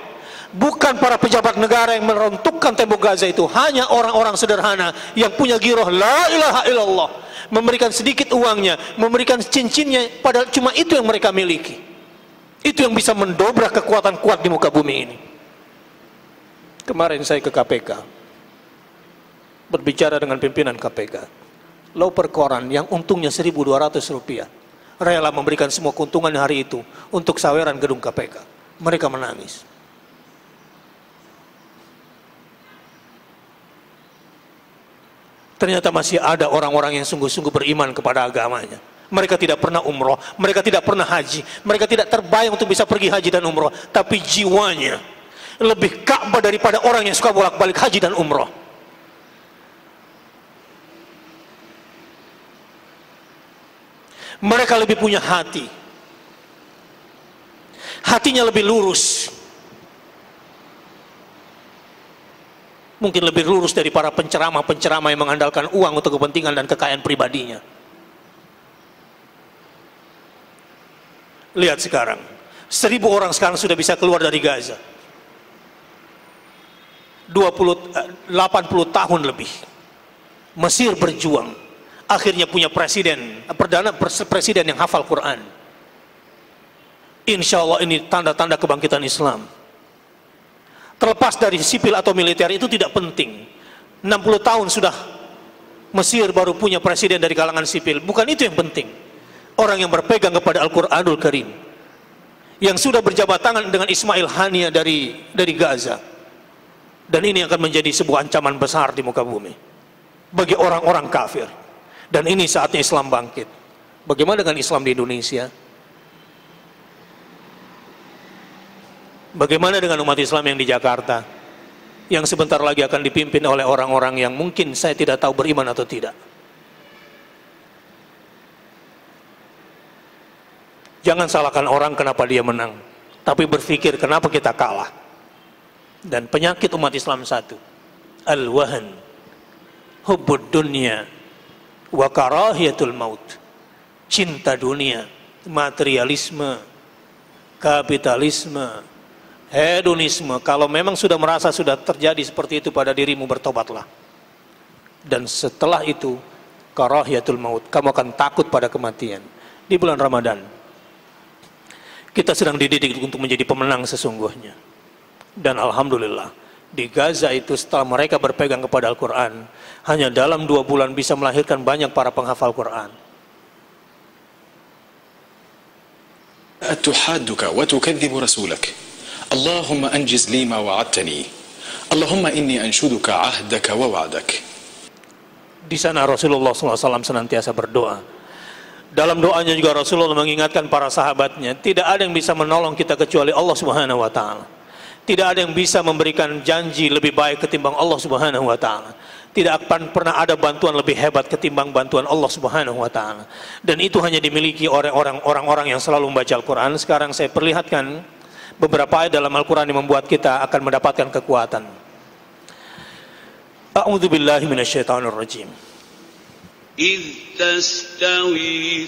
bukan para pejabat negara yang meruntuhkan tembok Gaza itu. Hanya orang-orang sederhana yang punya giroh la ilaha illallah, memberikan sedikit uangnya, memberikan cincinnya, padahal cuma itu yang mereka miliki. Itu yang bisa mendobrak kekuatan kuat di muka bumi ini. Kemarin saya ke KPK, berbicara dengan pimpinan KPK. Loper koran yang untungnya 1.200 rupiah rela memberikan semua keuntungan hari itu untuk saweran gedung KPK. Mereka menangis. Ternyata masih ada orang-orang yang sungguh-sungguh beriman kepada agamanya. Mereka tidak pernah umroh, mereka tidak pernah haji, mereka tidak terbayang untuk bisa pergi haji dan umroh, tapi jiwanya lebih Ka'bah daripada orang yang suka bolak-balik haji dan umroh. Mereka lebih punya hati. Hatinya lebih lurus. Mungkin lebih lurus dari para penceramah-penceramah yang mengandalkan uang untuk kepentingan dan kekayaan pribadinya. Lihat sekarang, 1.000 orang sekarang sudah bisa keluar dari Gaza. 80 tahun lebih. Mesir berjuang. Akhirnya punya perdana presiden yang hafal Quran. Insya Allah ini tanda-tanda kebangkitan Islam. Terlepas dari sipil atau militer itu tidak penting. 60 tahun sudah Mesir baru punya presiden dari kalangan sipil. Bukan itu yang penting. Orang yang berpegang kepada Al-Quranul Karim, yang sudah berjabat tangan dengan Ismail Haniya dari Gaza. Dan ini akan menjadi sebuah ancaman besar di muka bumi bagi orang-orang kafir. Dan ini saatnya Islam bangkit. Bagaimana dengan Islam di Indonesia? Bagaimana dengan umat Islam yang di Jakarta, yang sebentar lagi akan dipimpin oleh orang-orang yang mungkin saya tidak tahu beriman atau tidak? Jangan salahkan orang kenapa dia menang, tapi berpikir kenapa kita kalah. Dan penyakit umat Islam satu, al-wahan, hubbud dunya wa karahiyatul maut. Cinta dunia, materialisme, kapitalisme, hedonisme. Kalau memang sudah merasa sudah terjadi seperti itu pada dirimu, bertobatlah. Dan setelah itu karahiyatul maut, kamu akan takut pada kematian. Di bulan Ramadan kita sedang dididik untuk menjadi pemenang sesungguhnya. Dan alhamdulillah di Gaza itu setelah mereka berpegang kepada Al-Quran, hanya dalam 2 bulan bisa melahirkan banyak para penghafal Quran. أتحادك وتكذب رسولك اللهم أنجز لي ما وعدتني اللهم إني أنشدك عهدك ووعدك. Di sana Rasulullah SAW senantiasa berdoa. Dalam doanya juga Rasulullah mengingatkan para sahabatnya, tidak ada yang bisa menolong kita kecuali Allah Subhanahu wa taala. Tidak ada yang bisa memberikan janji lebih baik ketimbang Allah Subhanahu wa taala. Tidak akan pernah ada bantuan lebih hebat ketimbang bantuan Allah Subhanahu wa taala. Dan itu hanya dimiliki oleh orang-orang yang selalu membaca Al-Qur'an. Sekarang saya perlihatkan beberapa ayat dalam Al-Qur'an yang membuat kita akan mendapatkan kekuatan. A'udzu billahi minasyaitonir rajim. إذ تستغيثون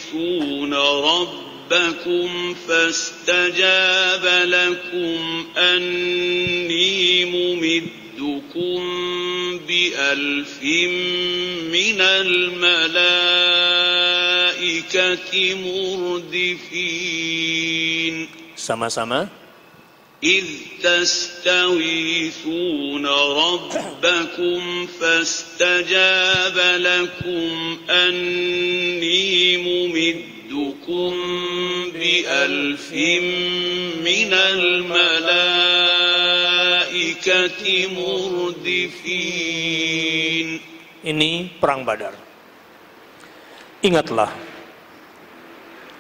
ربكم فاستجاب لكم أني ممدكم بألف من الملائكة مردفين. Sama-sama. إذ تستغيثون ربكم فاستجاب لكم أني ممدكم بألف من الملائكة مردفين. Ini perang Badar. Ingatlah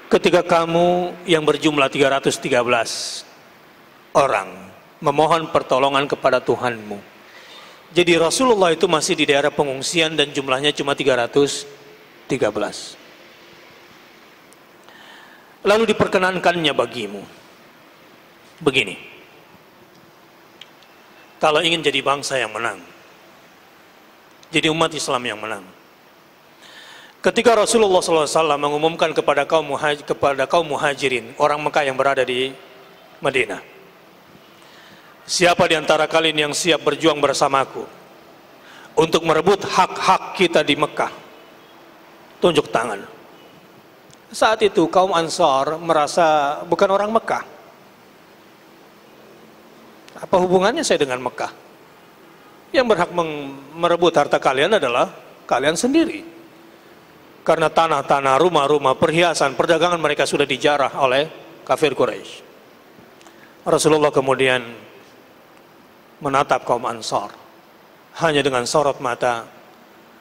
ketika kamu yang berjumlah 313 orang memohon pertolongan kepada Tuhanmu. Jadi Rasulullah itu masih di daerah pengungsian dan jumlahnya cuma 313. Lalu diperkenankannya bagimu begini: kalau ingin jadi bangsa yang menang, Jadi umat Islam yang menang. Ketika Rasulullah SAW mengumumkan kepada kaum muhajirin, orang Mekah yang berada di Madinah, siapa di antara kalian yang siap berjuang bersamaku untuk merebut hak-hak kita di Mekah? Tunjuk tangan. Saat itu kaum Ansar merasa bukan orang Mekah. Apa hubungannya saya dengan Mekah? Yang berhak merebut harta kalian adalah kalian sendiri. Karena tanah-tanah, rumah-rumah, perhiasan, perdagangan mereka sudah dijarah oleh kafir Quraisy. Rasulullah kemudian menatap kaum Ansar hanya dengan sorot mata.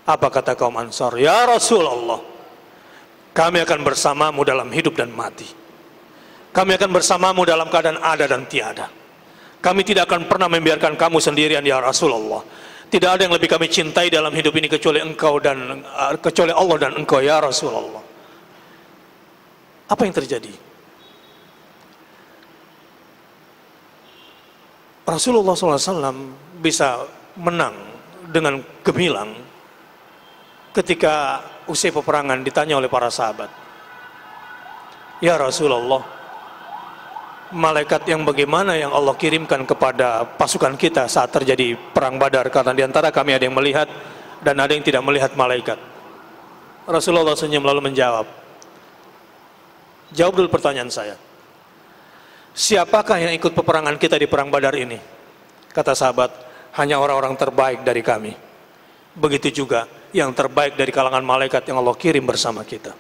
Apa kata kaum Ansar? Ya Rasulullah, kami akan bersamamu dalam hidup dan mati. Kami akan bersamamu dalam keadaan ada dan tiada. Kami tidak akan pernah membiarkan kamu sendirian ya Rasulullah. Tidak ada yang lebih kami cintai dalam hidup ini kecuali engkau dan kecuali Allah dan engkau ya Rasulullah. Apa yang terjadi? Rasulullah SAW bisa menang dengan gemilang ketika usai peperangan ditanya oleh para sahabat, ya Rasulullah, malaikat yang bagaimana yang Allah kirimkan kepada pasukan kita saat terjadi perang Badar? Karena diantara kami ada yang melihat dan ada yang tidak melihat malaikat. Rasulullah senyum lalu menjawab, jawab dulu pertanyaan saya, siapakah yang ikut peperangan kita di perang Badar ini? Kata sahabat, hanya orang-orang terbaik dari kami. Begitu juga yang terbaik dari kalangan malaikat yang Allah kirim bersama kita.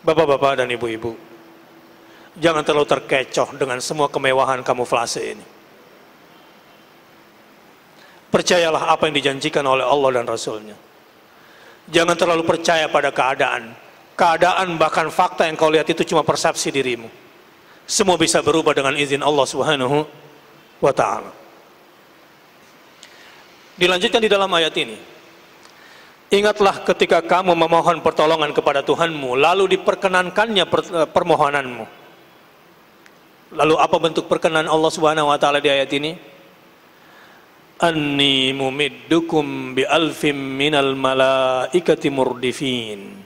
Bapak-bapak dan ibu-ibu, jangan terlalu terkecoh dengan semua kemewahan kamuflase ini. Percayalah apa yang dijanjikan oleh Allah dan Rasulnya. Jangan terlalu percaya pada keadaan. Keadaan bahkan fakta yang kau lihat itu cuma persepsi dirimu. Semua bisa berubah dengan izin Allah Subhanahu wa ta'ala. Dilanjutkan di dalam ayat ini, ingatlah ketika kamu memohon pertolongan kepada Tuhanmu, lalu diperkenankannya permohonanmu. Lalu apa bentuk perkenan Allah Subhanahu wa ta'ala di ayat ini? Anni mumiddukum bi alfim minal malaikati murdifin.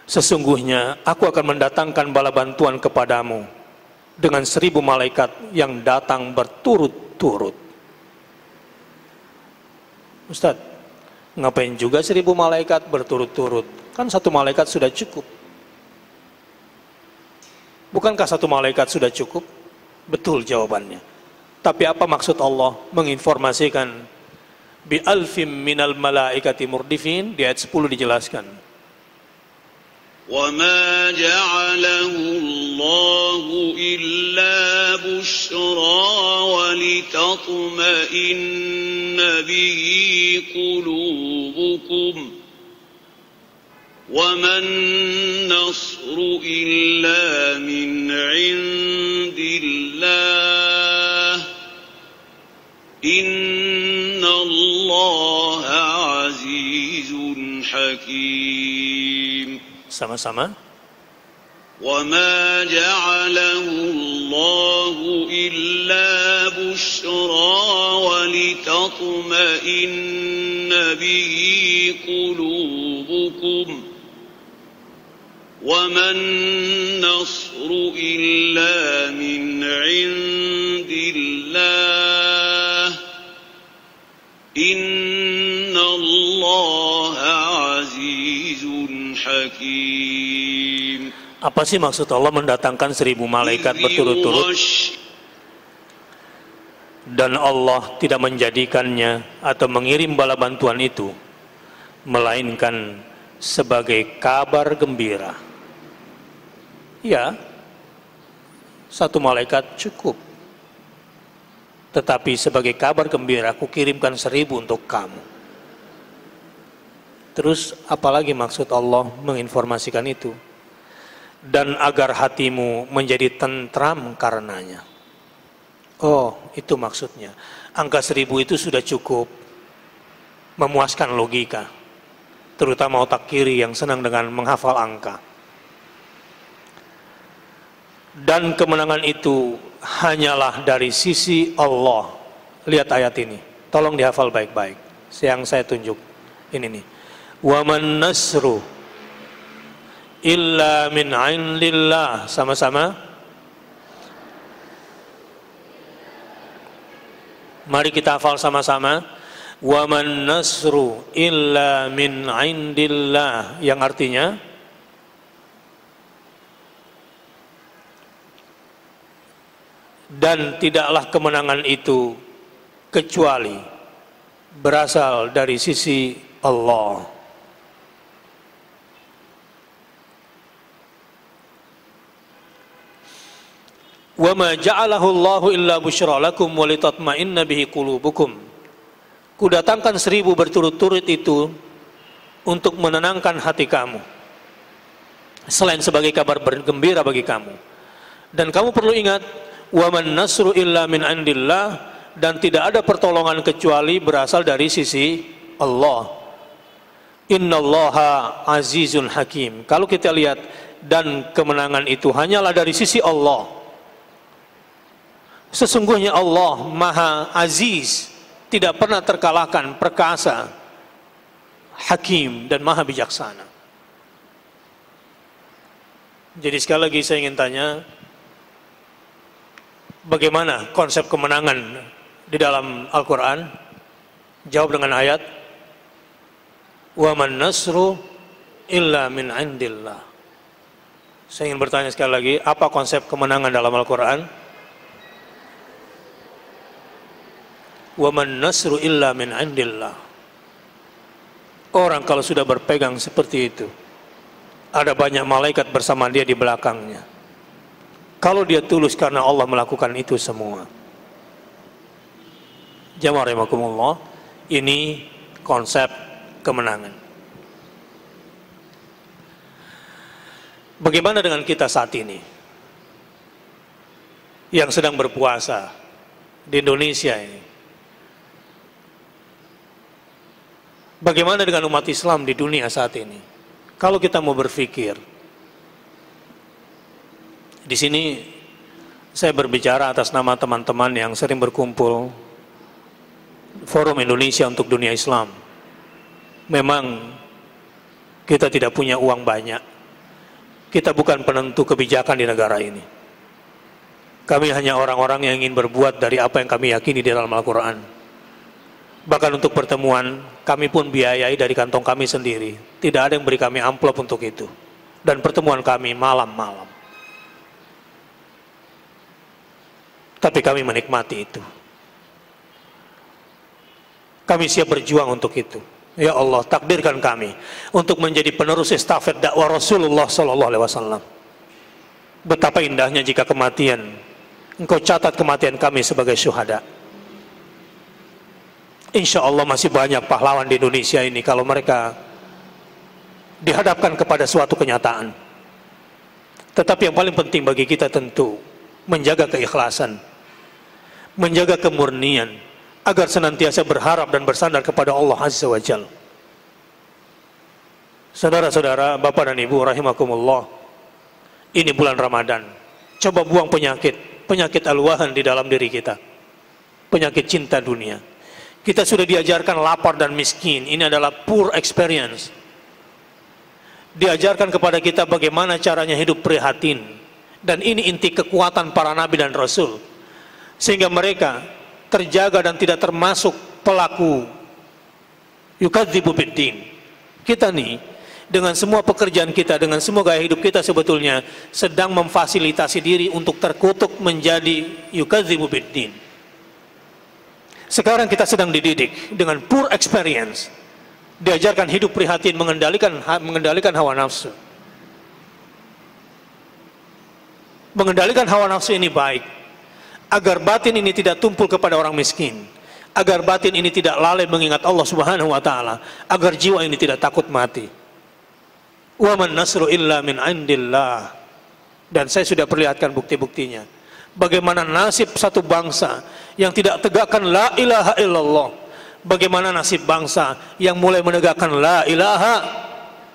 Sesungguhnya aku akan mendatangkan bala bantuan kepadamu dengan 1000 malaikat yang datang berturut-turut. Ustaz, ngapain juga 1000 malaikat berturut-turut? Kan satu malaikat sudah cukup. Bukankah satu malaikat sudah cukup? Betul jawabannya. Tapi apa maksud Allah menginformasikan bi alfim minal malaikati murdifin? Di ayat 10 dijelaskan. وَمَا جَعَلَهُ اللَّهُ إِلَّا بُشْرَى وَلِتَطْمَئِنَّ بِهِ قُلُوبُكُمْ وَمَا النَّصْرُ إِلَّا مِنْ عِنْدِ اللَّهِ إِنَّ اللَّهَ عَزِيزٌ حَكِيمٌ. Sama-sama. وَمَا جَعَلَهُ اللَّهُ إِلَّا بُشْرَى وَلِتَطْمَئِنَّ بِهِ قُلُوبُكُمْ وَمَا النَّصْرُ إِلَّا مِنْ عِنْدِ اللَّهِ إِنَّ اللَّهَ عَزِيزٌ حَكِيمٌ. Apa sih maksud Allah mendatangkan 1000 malaikat berturut-turut? Dan Allah tidak menjadikannya atau mengirim bala bantuan itu melainkan sebagai kabar gembira. Ya, 1 malaikat cukup. Tetapi sebagai kabar gembira aku kirimkan 1000 untuk kamu. Terus apalagi maksud Allah menginformasikan itu? Dan agar hatimu menjadi tentram karenanya. Oh, itu maksudnya. Angka 1000 itu sudah cukup memuaskan logika, terutama otak kiri yang senang dengan menghafal angka. Dan kemenangan itu hanyalah dari sisi Allah. Lihat ayat ini, Tolong dihafal baik-baik. Yang saya tunjuk ini nih. Wa man nasru illa min 'indillah. Sama-sama. Mari kita hafal sama-sama. Wa man nasru illa min 'indillah, yang artinya dan tidaklah kemenangan itu kecuali berasal dari sisi Allah. Wa ma ja'alahu Allahu illa busyra lakum wa litatma'inna bihi qulubukum. Kudatangkan 1000 berturut-turut itu untuk menenangkan hati kamu, selain sebagai kabar bergembira bagi kamu. Dan kamu perlu ingat, wa man nasru illa min 'indillah, dan tidak ada pertolongan kecuali berasal dari sisi Allah. Innallaha azizun hakim. Kalau kita lihat, dan kemenangan itu hanyalah dari sisi Allah. Sesungguhnya Allah Maha Aziz, tidak pernah terkalahkan, perkasa, hakim, dan maha bijaksana. Jadi sekali lagi saya ingin tanya, bagaimana konsep kemenangan di dalam Al-Quran? Jawab dengan ayat, wa man nasru illa min 'indillah. Saya ingin bertanya sekali lagi, apa konsep kemenangan dalam Al-Quran? Wa man nasru illa min 'indillah. Orang kalau sudah berpegang seperti itu, ada banyak malaikat bersama dia di belakangnya. Kalau dia tulus karena Allah melakukan itu semua. Jamaah rahimakumullah, ini konsep kemenangan. Bagaimana dengan kita saat ini yang sedang berpuasa di Indonesia ini? Bagaimana dengan umat Islam di dunia saat ini? Kalau kita mau berpikir, di sini saya berbicara atas nama teman-teman yang sering berkumpul Forum Indonesia untuk Dunia Islam. Memang kita tidak punya uang banyak. Kita bukan penentu kebijakan di negara ini. Kami hanya orang-orang yang ingin berbuat dari apa yang kami yakini di dalam Al-Quran. Bahkan untuk pertemuan, kami pun biayai dari kantong kami sendiri. Tidak ada yang beri kami amplop untuk itu. Dan pertemuan kami malam-malam. Tapi kami menikmati itu. Kami siap berjuang untuk itu. Ya Allah, takdirkan kami untuk menjadi penerus estafet dakwah Rasulullah SAW. Betapa indahnya jika kematian, Engkau catat kematian kami sebagai syuhada. Insya Allah masih banyak pahlawan di Indonesia ini kalau mereka dihadapkan kepada suatu kenyataan. Tetapi yang paling penting bagi kita tentu menjaga keikhlasan, menjaga kemurnian, agar senantiasa berharap dan bersandar kepada Allah Azza wa Jalla. Saudara-saudara, Bapak dan Ibu rahimakumullah, ini bulan Ramadan. Coba buang penyakit al-wahan di dalam diri kita, penyakit cinta dunia. Kita sudah diajarkan lapar dan miskin, ini adalah poor experience. Diajarkan kepada kita bagaimana caranya hidup prihatin, dan ini inti kekuatan para nabi dan rasul, sehingga mereka terjaga dan tidak termasuk pelaku yukadzibu biddin. Kita nih, dengan semua pekerjaan kita, dengan semua gaya hidup kita sebetulnya sedang memfasilitasi diri untuk terkutuk menjadi yukadzibu biddin. Sekarang kita sedang dididik dengan poor experience, diajarkan hidup prihatin, mengendalikan hawa nafsu. Mengendalikan hawa nafsu ini baik, agar batin ini tidak tumpul kepada orang miskin, agar batin ini tidak lalai mengingat Allah Subhanahu wa Ta'ala, agar jiwa ini tidak takut mati. Wa man nasru illa min 'indillah. Dan saya sudah perlihatkan bukti-buktinya. Bagaimana nasib satu bangsa yang tidak tegakkan la ilaha illallah, bagaimana nasib bangsa yang mulai menegakkan la ilaha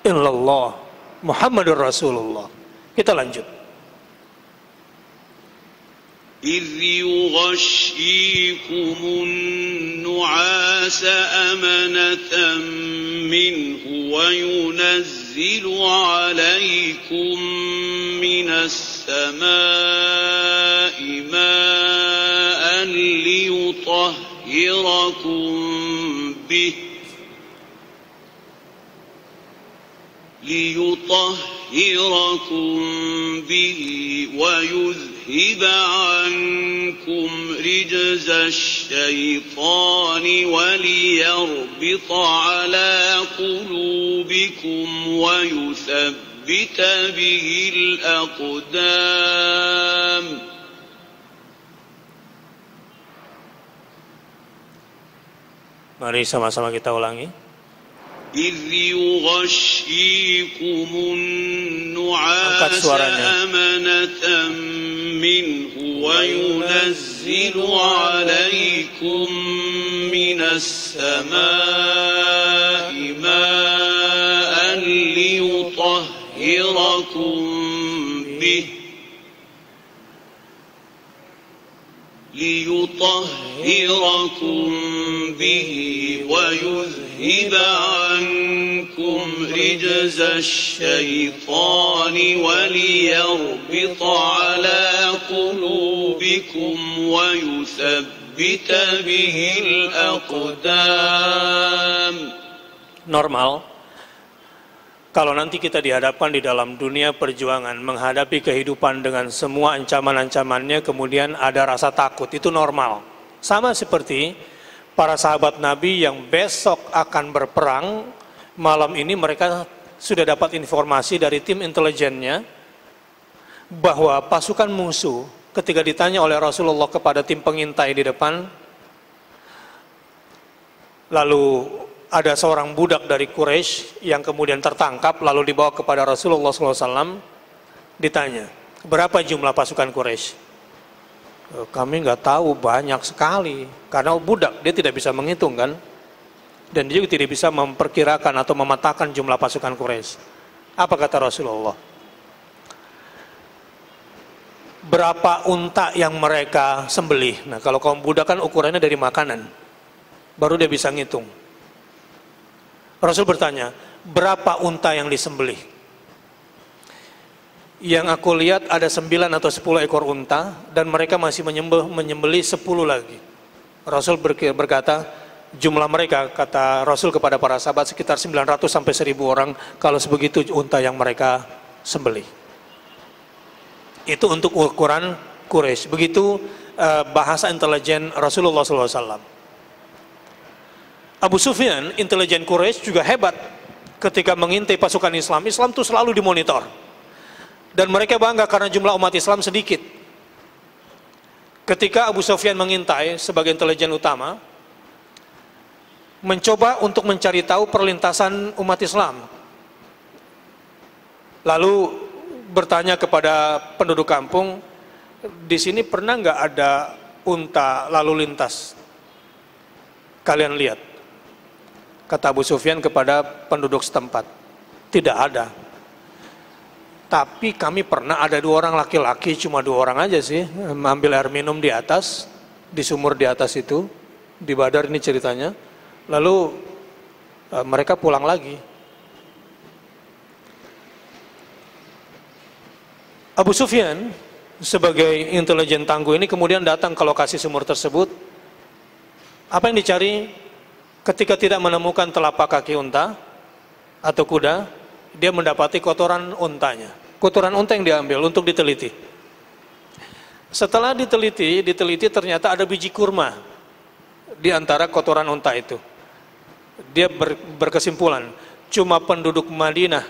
illallah Muhammadur Rasulullah. Kita lanjut. إذ يغشيكم النعاس أمنة منه وينزل عليكم من السماء ماء ليطهركم به ويذهب عنكم رجز الشيطان وليربط على قلوبكم ويثبت به الأقدام. Mari sama-sama kita ulangi. إذ يغشيكم النعاس أمنة منه وينزل عليكم من السماء ماء ليطهركم به ويذهب عنكم رجز الشيطان وليربط على قلوبكم ويثبت به الأقدام. Normal. Kalau nanti kita dihadapkan di dalam dunia perjuangan, menghadapi kehidupan dengan semua ancaman-ancamannya, kemudian ada rasa takut, itu normal. Sama seperti para sahabat Nabi yang besok akan berperang, malam ini mereka sudah dapat informasi dari tim intelijennya, bahwa pasukan musuh ketika ditanya oleh Rasulullah kepada tim pengintai di depan, lalu ada seorang budak dari Quraisy yang kemudian tertangkap lalu dibawa kepada Rasulullah SAW, ditanya, berapa jumlah pasukan Quraisy? Kami nggak tahu, banyak sekali, karena budak dia tidak bisa menghitung kan, dan dia juga tidak bisa memperkirakan atau memetakan jumlah pasukan Quraisy. Apa kata Rasulullah? Berapa unta yang mereka sembelih? Nah, kalau kaum budak kan ukurannya dari makanan, baru dia bisa ngitung. Rasul bertanya, berapa unta yang disembelih? Yang aku lihat ada 9 atau 10 ekor unta, dan mereka masih menyembelih 10 lagi. Rasul berkata, jumlah mereka, kata Rasul kepada para sahabat, sekitar 900 sampai 1000 orang, kalau sebegitu unta yang mereka sembelih. Itu untuk ukuran Quraisy. Begitu bahasa intelijen Rasulullah SAW. Abu Sufyan, intelijen Quraisy juga hebat ketika mengintai pasukan Islam. Islam itu selalu dimonitor. Dan mereka bangga karena jumlah umat Islam sedikit. Ketika Abu Sufyan mengintai sebagai intelijen utama, mencoba untuk mencari tahu perlintasan umat Islam. Lalu bertanya kepada penduduk kampung, di sini pernah nggak ada unta lalu lintas? Kalian lihat. Kata Abu Sufyan kepada penduduk setempat, tidak ada. Tapi kami pernah ada 2 orang laki-laki, cuma 2 orang aja sih, mengambil air minum di atas, di sumur di atas itu, di Badar ini ceritanya. Lalu mereka pulang lagi. Abu Sufyan sebagai intelijen tangguh ini kemudian datang ke lokasi sumur tersebut. Apa yang dicari? Ketika tidak menemukan telapak kaki unta atau kuda, dia mendapati kotoran untanya. Kotoran unta yang diambil untuk diteliti. Setelah diteliti ternyata ada biji kurma di antara kotoran unta itu. Dia berkesimpulan, cuma penduduk Madinah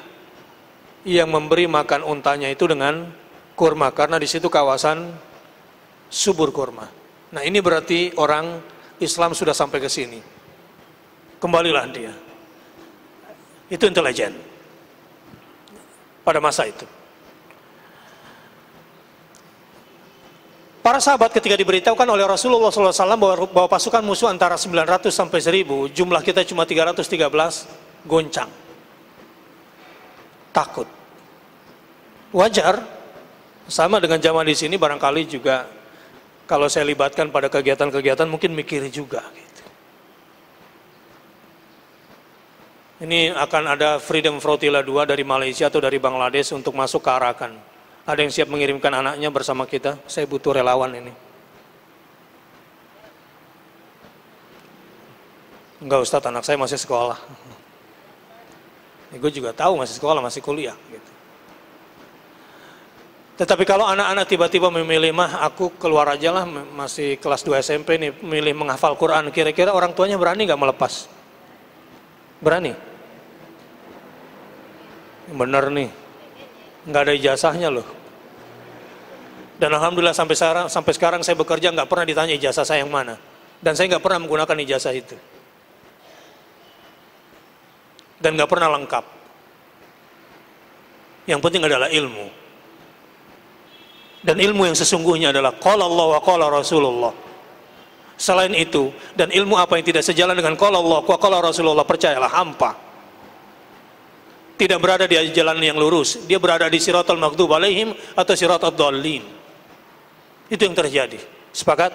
yang memberi makan untanya itu dengan kurma, karena di situ kawasan subur kurma. Nah, ini berarti orang Islam sudah sampai ke sini. Kembalilah dia. Itu intelijen pada masa itu. Para sahabat ketika diberitahukan oleh Rasulullah SAW bahwa pasukan musuh antara 900 sampai 1000, jumlah kita cuma 313, goncang, takut. Wajar, sama dengan zaman di sini barangkali juga Kalau saya libatkan pada kegiatan-kegiatan mungkin mikir juga gitu. Ini akan ada Freedom Flotilla 2 dari Malaysia atau dari Bangladesh untuk masuk ke Arakan. Ada yang siap mengirimkan anaknya bersama kita? Saya butuh relawan ini. Enggak Ustadz, anak saya masih sekolah. Ya, gue juga tahu masih sekolah, masih kuliah gitu. Tetapi kalau anak-anak tiba-tiba memilih, mah aku keluar aja lah, masih kelas 2 SMP nih, memilih menghafal Quran, kira-kira orang tuanya berani nggak melepas? Berani? Bener nih, nggak ada ijazahnya loh. Dan alhamdulillah sampai sekarang saya bekerja nggak pernah ditanya ijazah saya yang mana, dan saya nggak pernah menggunakan ijazah itu, dan nggak pernah lengkap. Yang penting adalah ilmu, dan ilmu yang sesungguhnya adalah qala Allah wa qala Rasulullah. Selain itu, dan ilmu apa yang tidak sejalan dengan qala Allah wa qala Rasulullah, percayalah hampa. Tidak berada di jalan yang lurus, dia berada di siratal maghdub alaihim atau siratal dhalin. Itu yang terjadi. Sepakat?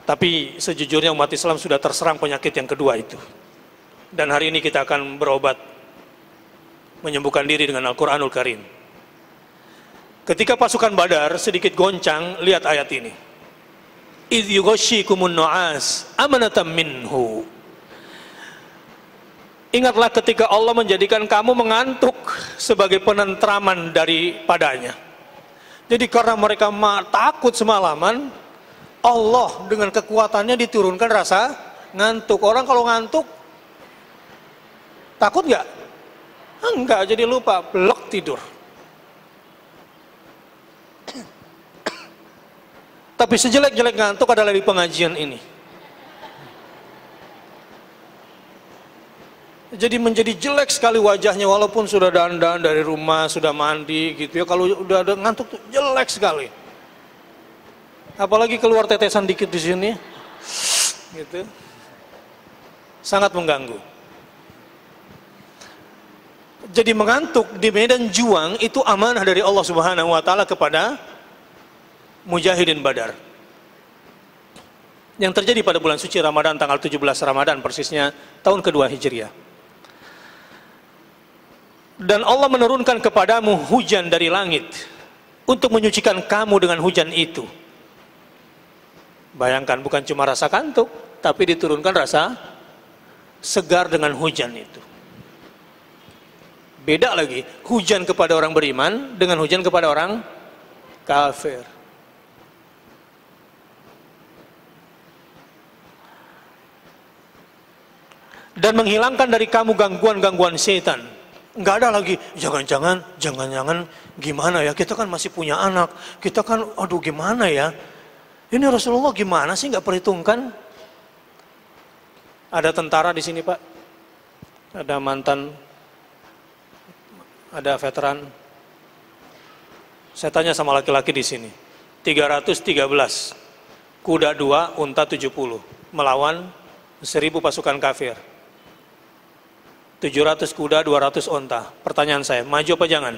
Tapi sejujurnya umat Islam sudah terserang penyakit yang kedua itu. Dan hari ini kita akan berobat, menyembuhkan diri dengan Al-Quranul Karim. Ketika pasukan Badar sedikit goncang, lihat ayat ini. Idh yughashshikumun nu'as amanatan minhu. Ingatlah ketika Allah menjadikan kamu mengantuk sebagai penentraman daripadanya. Jadi karena mereka takut semalaman, Allah dengan kekuatannya diturunkan rasa ngantuk. Orang kalau ngantuk, takut nggak? Enggak, jadi lupa, blok tidur. Tapi sejelek-jelek ngantuk adalah di pengajian ini. Jadi menjadi jelek sekali wajahnya walaupun sudah dandan dari rumah, sudah mandi gitu ya. Kalau udah ada ngantuk tuh jelek sekali. Apalagi keluar tetesan dikit di sini. Gitu. Sangat mengganggu. Jadi mengantuk di medan juang itu amanah dari Allah Subhanahu wa taala kepada mujahidin Badar. Yang terjadi pada bulan suci Ramadan tanggal 17 Ramadan persisnya tahun kedua Hijriah. Dan Allah menurunkan kepadamu hujan dari langit untuk menyucikan kamu dengan hujan itu. Bayangkan, bukan cuma rasa kantuk, tapi diturunkan rasa segar dengan hujan itu. Beda lagi, hujan kepada orang beriman dengan hujan kepada orang kafir. Dan menghilangkan dari kamu gangguan-gangguan setan. Nggak ada lagi, jangan-jangan gimana ya, kita kan masih punya anak, kita kan aduh gimana ya, ini Rasulullah gimana sih, nggak perhitungkan. Ada tentara di sini Pak, ada mantan, ada veteran. Saya tanya sama laki-laki di sini, 313 kuda 2, unta 70 melawan 1000 pasukan kafir. 700 kuda, 200 onta. Pertanyaan saya, maju apa jangan?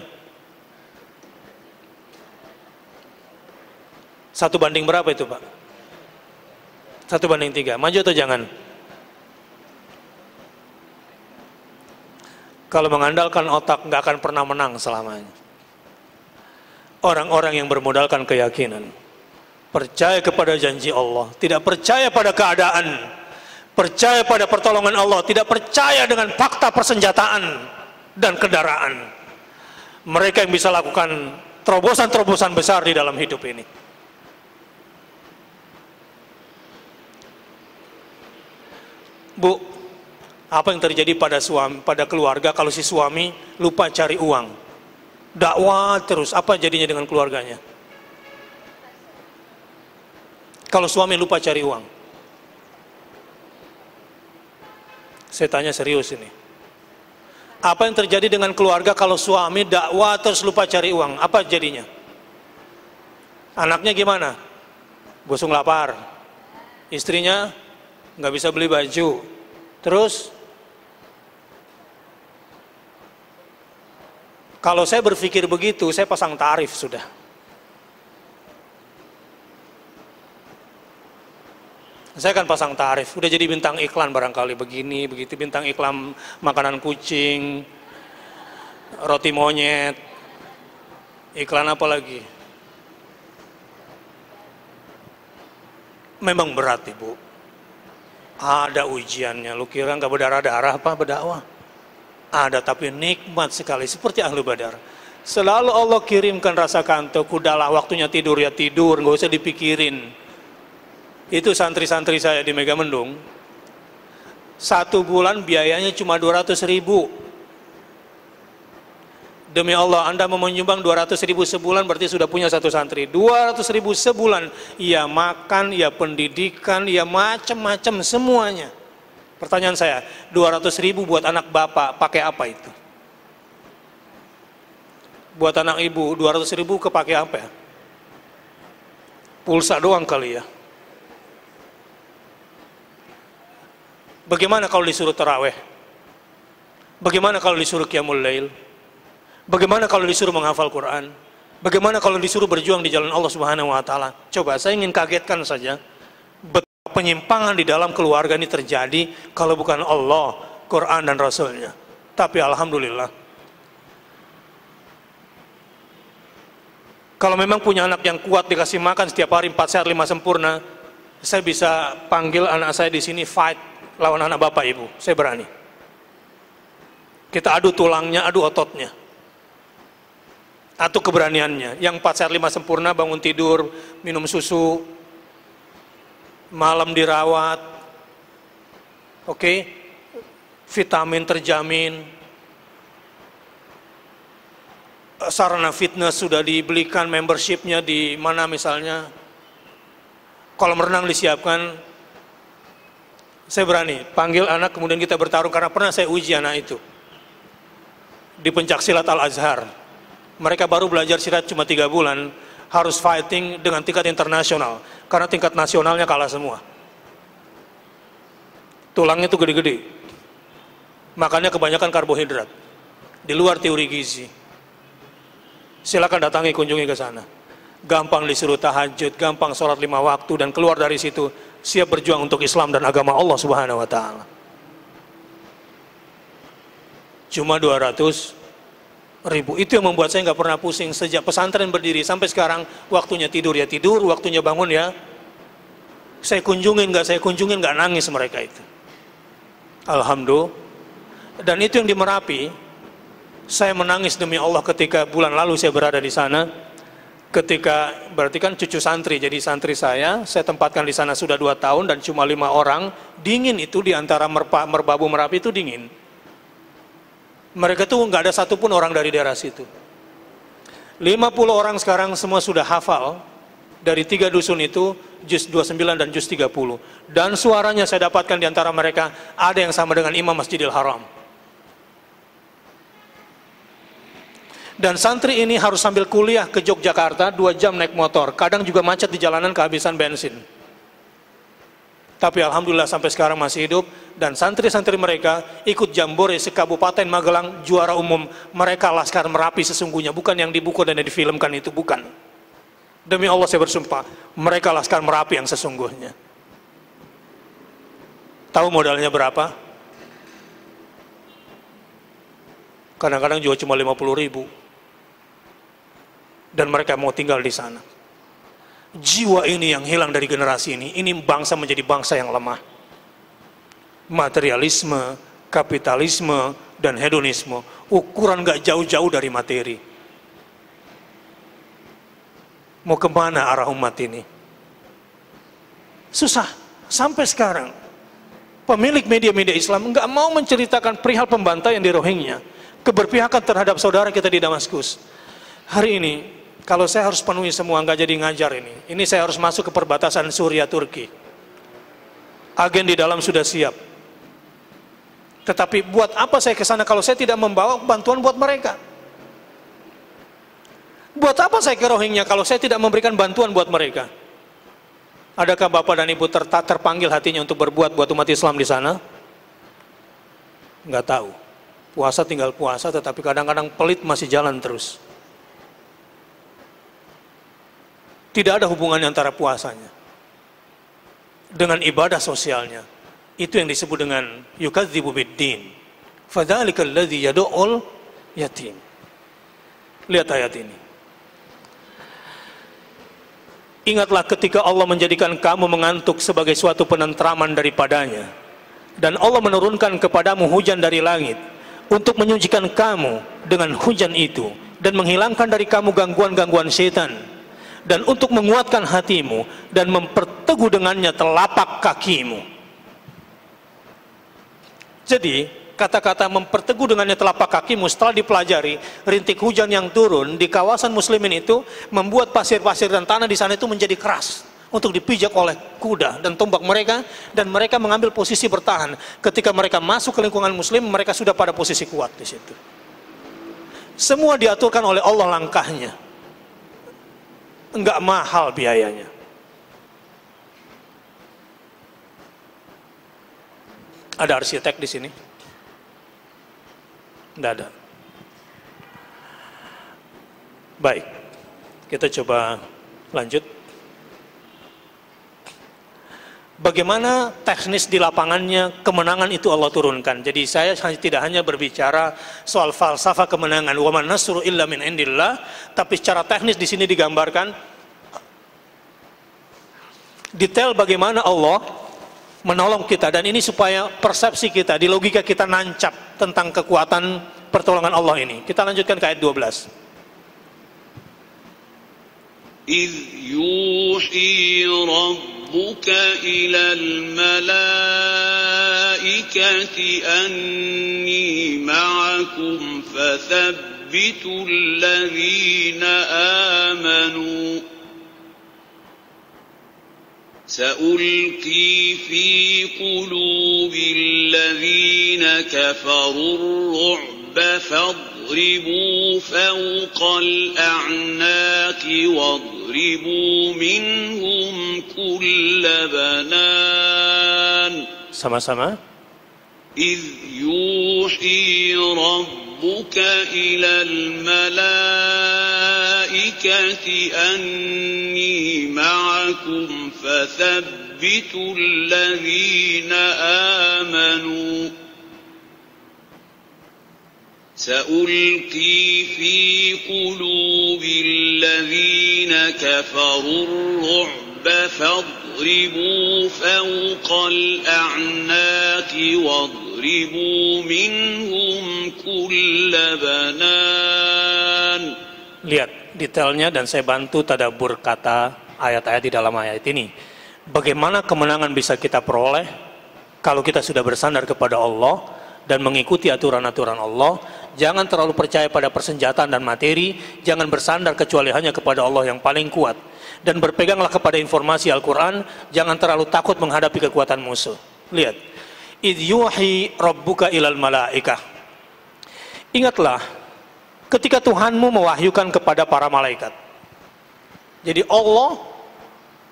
1 banding berapa itu Pak? 1 banding 3. Maju atau jangan? Kalau mengandalkan otak nggak akan pernah menang selamanya. Orang-orang yang bermodalkan keyakinan, percaya kepada janji Allah, tidak percaya pada keadaan, percaya pada pertolongan Allah, tidak percaya dengan fakta persenjataan dan kendaraan. Mereka yang bisa lakukan terobosan-terobosan besar di dalam hidup ini. Bu, apa yang terjadi pada suami, pada keluarga kalau si suami lupa cari uang? Dakwah terus, apa jadinya dengan keluarganya? Kalau suami lupa cari uang. Saya tanya serius ini. Apa yang terjadi dengan keluarga kalau suami dakwah terus lupa cari uang? Apa jadinya? Anaknya gimana? Busung lapar. Istrinya nggak bisa beli baju. Terus kalau saya berpikir begitu, saya pasang tarif sudah. Saya kan pasang tarif, udah jadi bintang iklan barangkali begini, begitu, bintang iklan makanan kucing, roti monyet, iklan apa lagi. Memang berat Ibu, ada ujiannya. Lu kira nggak berdarah-darah apa berdakwah? Ada, tapi nikmat sekali, seperti ahlu Badar. Selalu Allah kirimkan rasa kantuk, udahlah waktunya tidur ya tidur, nggak usah dipikirin. Itu santri-santri saya di Megamendung, 1 bulan biayanya cuma 200.000. Demi Allah, Anda mau menyumbang 200.000 sebulan berarti sudah punya 1 santri. 200.000 sebulan, ya makan, ya pendidikan, ya macam-macam semuanya. Pertanyaan saya, 200.000 buat anak bapak pakai apa itu? Buat anak ibu 200.000 kepake apa ya? Pulsa doang kali ya. Bagaimana kalau disuruh taraweh? Bagaimana kalau disuruh qiyamul lail? Bagaimana kalau disuruh menghafal Quran? Bagaimana kalau disuruh berjuang di jalan Allah Subhanahu wa taala? Coba saya ingin kagetkan saja betapa penyimpangan di dalam keluarga ini terjadi kalau bukan Allah, Quran dan Rasulnya. Tapi alhamdulillah, kalau memang punya anak yang kuat, dikasih makan setiap hari 4 sehat 5 sempurna, saya bisa panggil anak saya di sini fight lawan anak bapak ibu, saya berani. Kita adu tulangnya, adu ototnya, adu keberaniannya. Yang 4 sehat 5 sempurna, bangun tidur, minum susu, malam dirawat, oke, vitamin terjamin, sarana fitness sudah dibelikan, membershipnya di mana misalnya, kolam renang disiapkan. Saya berani panggil anak kemudian kita bertarung, karena pernah saya uji anak itu di pencaksilat Al-Azhar. Mereka baru belajar silat cuma 3 bulan, harus fighting dengan tingkat internasional karena tingkat nasionalnya kalah semua. Tulangnya itu gede-gede, makannya kebanyakan karbohidrat, di luar teori gizi. Silakan datangi, kunjungi ke sana. Gampang disuruh tahajud, gampang sholat 5 waktu, dan keluar dari situ siap berjuang untuk Islam dan agama Allah Subhanahu wa taala. Cuma 200.000, itu yang membuat saya nggak pernah pusing sejak pesantren berdiri sampai sekarang. Waktunya tidur ya tidur, waktunya bangun ya saya kunjungin, nggak nangis mereka itu. Alhamdulillah. Dan itu yang di Merapi, saya menangis demi Allah ketika bulan lalu saya berada di sana. Ketika, berarti kan cucu santri, jadi santri saya tempatkan di sana sudah 2 tahun dan cuma 5 orang. Dingin itu di antara Merbabu Merapi itu dingin. Mereka tuh nggak ada satupun orang dari daerah situ. 50 orang sekarang semua sudah hafal dari 3 dusun itu, juz 29 dan juz 30. Dan suaranya saya dapatkan di antara mereka ada yang sama dengan Imam Masjidil Haram. Dan santri ini harus sambil kuliah ke Yogyakarta 2 jam naik motor, kadang juga macet di jalanan kehabisan bensin. Tapi alhamdulillah sampai sekarang masih hidup, dan santri-santri mereka ikut jambore se-Kabupaten Magelang juara umum. Mereka Laskar Merapi sesungguhnya, bukan yang di buku dan yang difilmkan itu, bukan. Demi Allah saya bersumpah, mereka Laskar Merapi yang sesungguhnya. Tahu modalnya berapa? Kadang-kadang juga cuma 50.000. Dan mereka mau tinggal di sana. Jiwa ini yang hilang dari generasi ini bangsa menjadi bangsa yang lemah. Materialisme, kapitalisme, dan hedonisme, ukuran gak jauh-jauh dari materi. Mau kemana arah umat ini? Susah, sampai sekarang. Pemilik media-media Islam gak mau menceritakan perihal pembantaian di Rohingya, keberpihakan terhadap saudara kita di Damaskus. Hari ini, kalau saya harus penuhi semua, nggak jadi ngajar ini saya harus masuk ke perbatasan Suriah Turki. Agen di dalam sudah siap. Tetapi buat apa saya ke sana kalau saya tidak membawa bantuan buat mereka? Buat apa saya ke Rohingya kalau saya tidak memberikan bantuan buat mereka? Adakah Bapak dan Ibu terpanggil hatinya untuk berbuat buat umat Islam di sana? Nggak tahu. Puasa tinggal puasa, tetapi kadang-kadang pelit masih jalan terus. Tidak ada hubungannya antara puasanya. dengan ibadah sosialnya. Itu yang disebut dengan yukadzibu biddin. Fadzalikal ladzi yad'ul yatim. Lihat ayat ini. Ingatlah ketika Allah menjadikan kamu mengantuk sebagai suatu penentraman daripadanya, dan Allah menurunkan kepadamu hujan dari langit untuk menyucikan kamu dengan hujan itu, dan menghilangkan dari kamu gangguan-gangguan setan, dan untuk menguatkan hatimu dan memperteguh dengannya telapak kakimu. Jadi kata-kata memperteguh dengannya telapak kakimu setelah dipelajari, rintik hujan yang turun di kawasan muslimin itu membuat pasir-pasir dan tanah di sana itu menjadi keras untuk dipijak oleh kuda dan tombak mereka, dan mereka mengambil posisi bertahan. Ketika mereka masuk ke lingkungan muslim, mereka sudah pada posisi kuat di situ. Semua diaturkan oleh Allah langkahnya. Enggak mahal biayanya. Ada arsitek di sini? Tidak ada. Baik, kita coba lanjut. Bagaimana teknis di lapangannya kemenangan itu Allah turunkan. Jadi saya tidak hanya berbicara soal falsafah kemenangan, wa man nasru illa min indillah, tapi secara teknis di sini digambarkan detail bagaimana Allah menolong kita, dan ini supaya persepsi kita, di logika kita nancap tentang kekuatan pertolongan Allah ini. Kita lanjutkan ke ayat 12. إذ يوحي ربك إلى الملائكة أني معكم فثبتوا الذين آمنوا سألقي في قلوب الذين كفروا الرعب فاضربوا فوق الأعناق واضربوا منهم كل بنان. Sama-sama. إذ يوحي ربك إلى الملائكة أني معكم فثبتوا الذين آمنوا سألقي في قلوب الذين كفروا الرعب فاضربوا فوق الأعناق واضربوا منهم كل بنان. Lihat detailnya, dan saya bantu tadabbur kata ayat-ayat di dalam ayat ini. Bagaimana kemenangan bisa kita peroleh kalau kita sudah bersandar kepada Allah dan mengikuti aturan-aturan Allah. Jangan terlalu percaya pada persenjataan dan materi. Jangan bersandar kecuali hanya kepada Allah yang paling kuat. Dan berpeganglah kepada informasi Al-Quran. Jangan terlalu takut menghadapi kekuatan musuh. Lihat. Idh yuhi rabbuka ilal malaikah. Ingatlah ketika Tuhanmu mewahyukan kepada para malaikat. Jadi Allah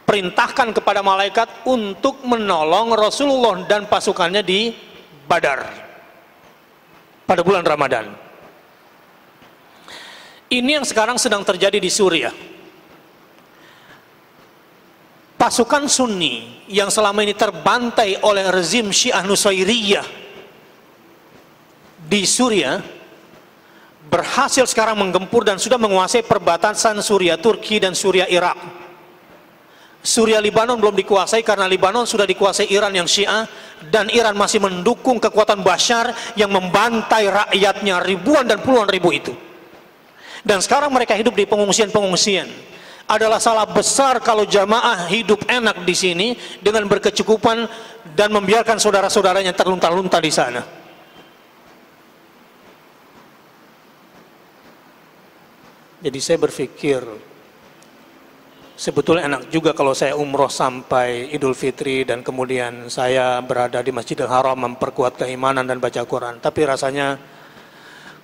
perintahkan kepada malaikat untuk menolong Rasulullah dan pasukannya di Badar pada bulan Ramadan. Ini yang sekarang sedang terjadi di Suriah. Pasukan Sunni yang selama ini terbantai oleh rezim Syiah Nusairiyah di Suriah berhasil sekarang menggempur dan sudah menguasai perbatasan Suriah Turki dan Suriah Irak. Suriah Libanon belum dikuasai karena Libanon sudah dikuasai Iran yang Syiah, dan Iran masih mendukung kekuatan Bashar yang membantai rakyatnya ribuan dan puluhan ribu itu. Dan sekarang mereka hidup di pengungsian-pengungsian. Adalah salah besar kalau jamaah hidup enak di sini dengan berkecukupan dan membiarkan saudara-saudaranya terlunta-lunta di sana. Jadi saya berpikir sebetulnya enak juga kalau saya umroh sampai Idul Fitri dan kemudian saya berada di Masjidil Haram memperkuat keimanan dan baca Quran. Tapi rasanya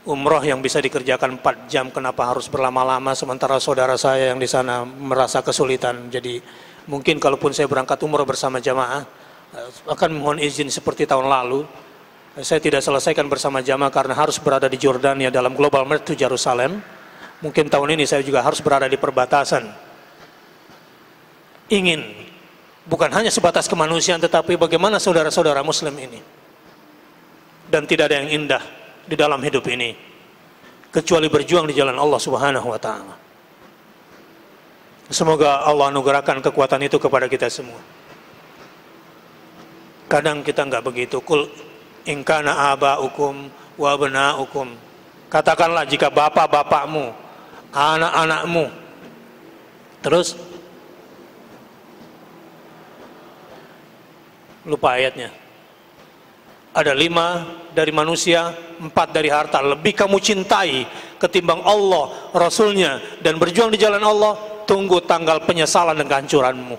umroh yang bisa dikerjakan 4 jam kenapa harus berlama-lama sementara saudara saya yang di sana merasa kesulitan. Jadi mungkin kalaupun saya berangkat umroh bersama jamaah akan mohon izin seperti tahun lalu. Saya tidak selesaikan bersama jamaah karena harus berada di Jordania dalam Global March to Jerusalem. Mungkin tahun ini saya juga harus berada di perbatasan. Ingin bukan hanya sebatas kemanusiaan, tetapi bagaimana saudara-saudara muslim ini. Dan tidak ada yang indah di dalam hidup ini kecuali berjuang di jalan Allah Subhanahu wa taala. Semoga Allah anugerahkan kekuatan itu kepada kita semua. Kadang kita enggak begitu. Kul in kana aba'ukum wa abna'ukum. Katakanlah jika bapak-bapakmu, anak-anakmu. Terus lupa ayatnya. Ada 5 dari manusia, 4 dari harta. Lebih kamu cintai ketimbang Allah, Rasulnya, dan berjuang di jalan Allah. Tunggu tanggal penyesalan dan kehancuranmu.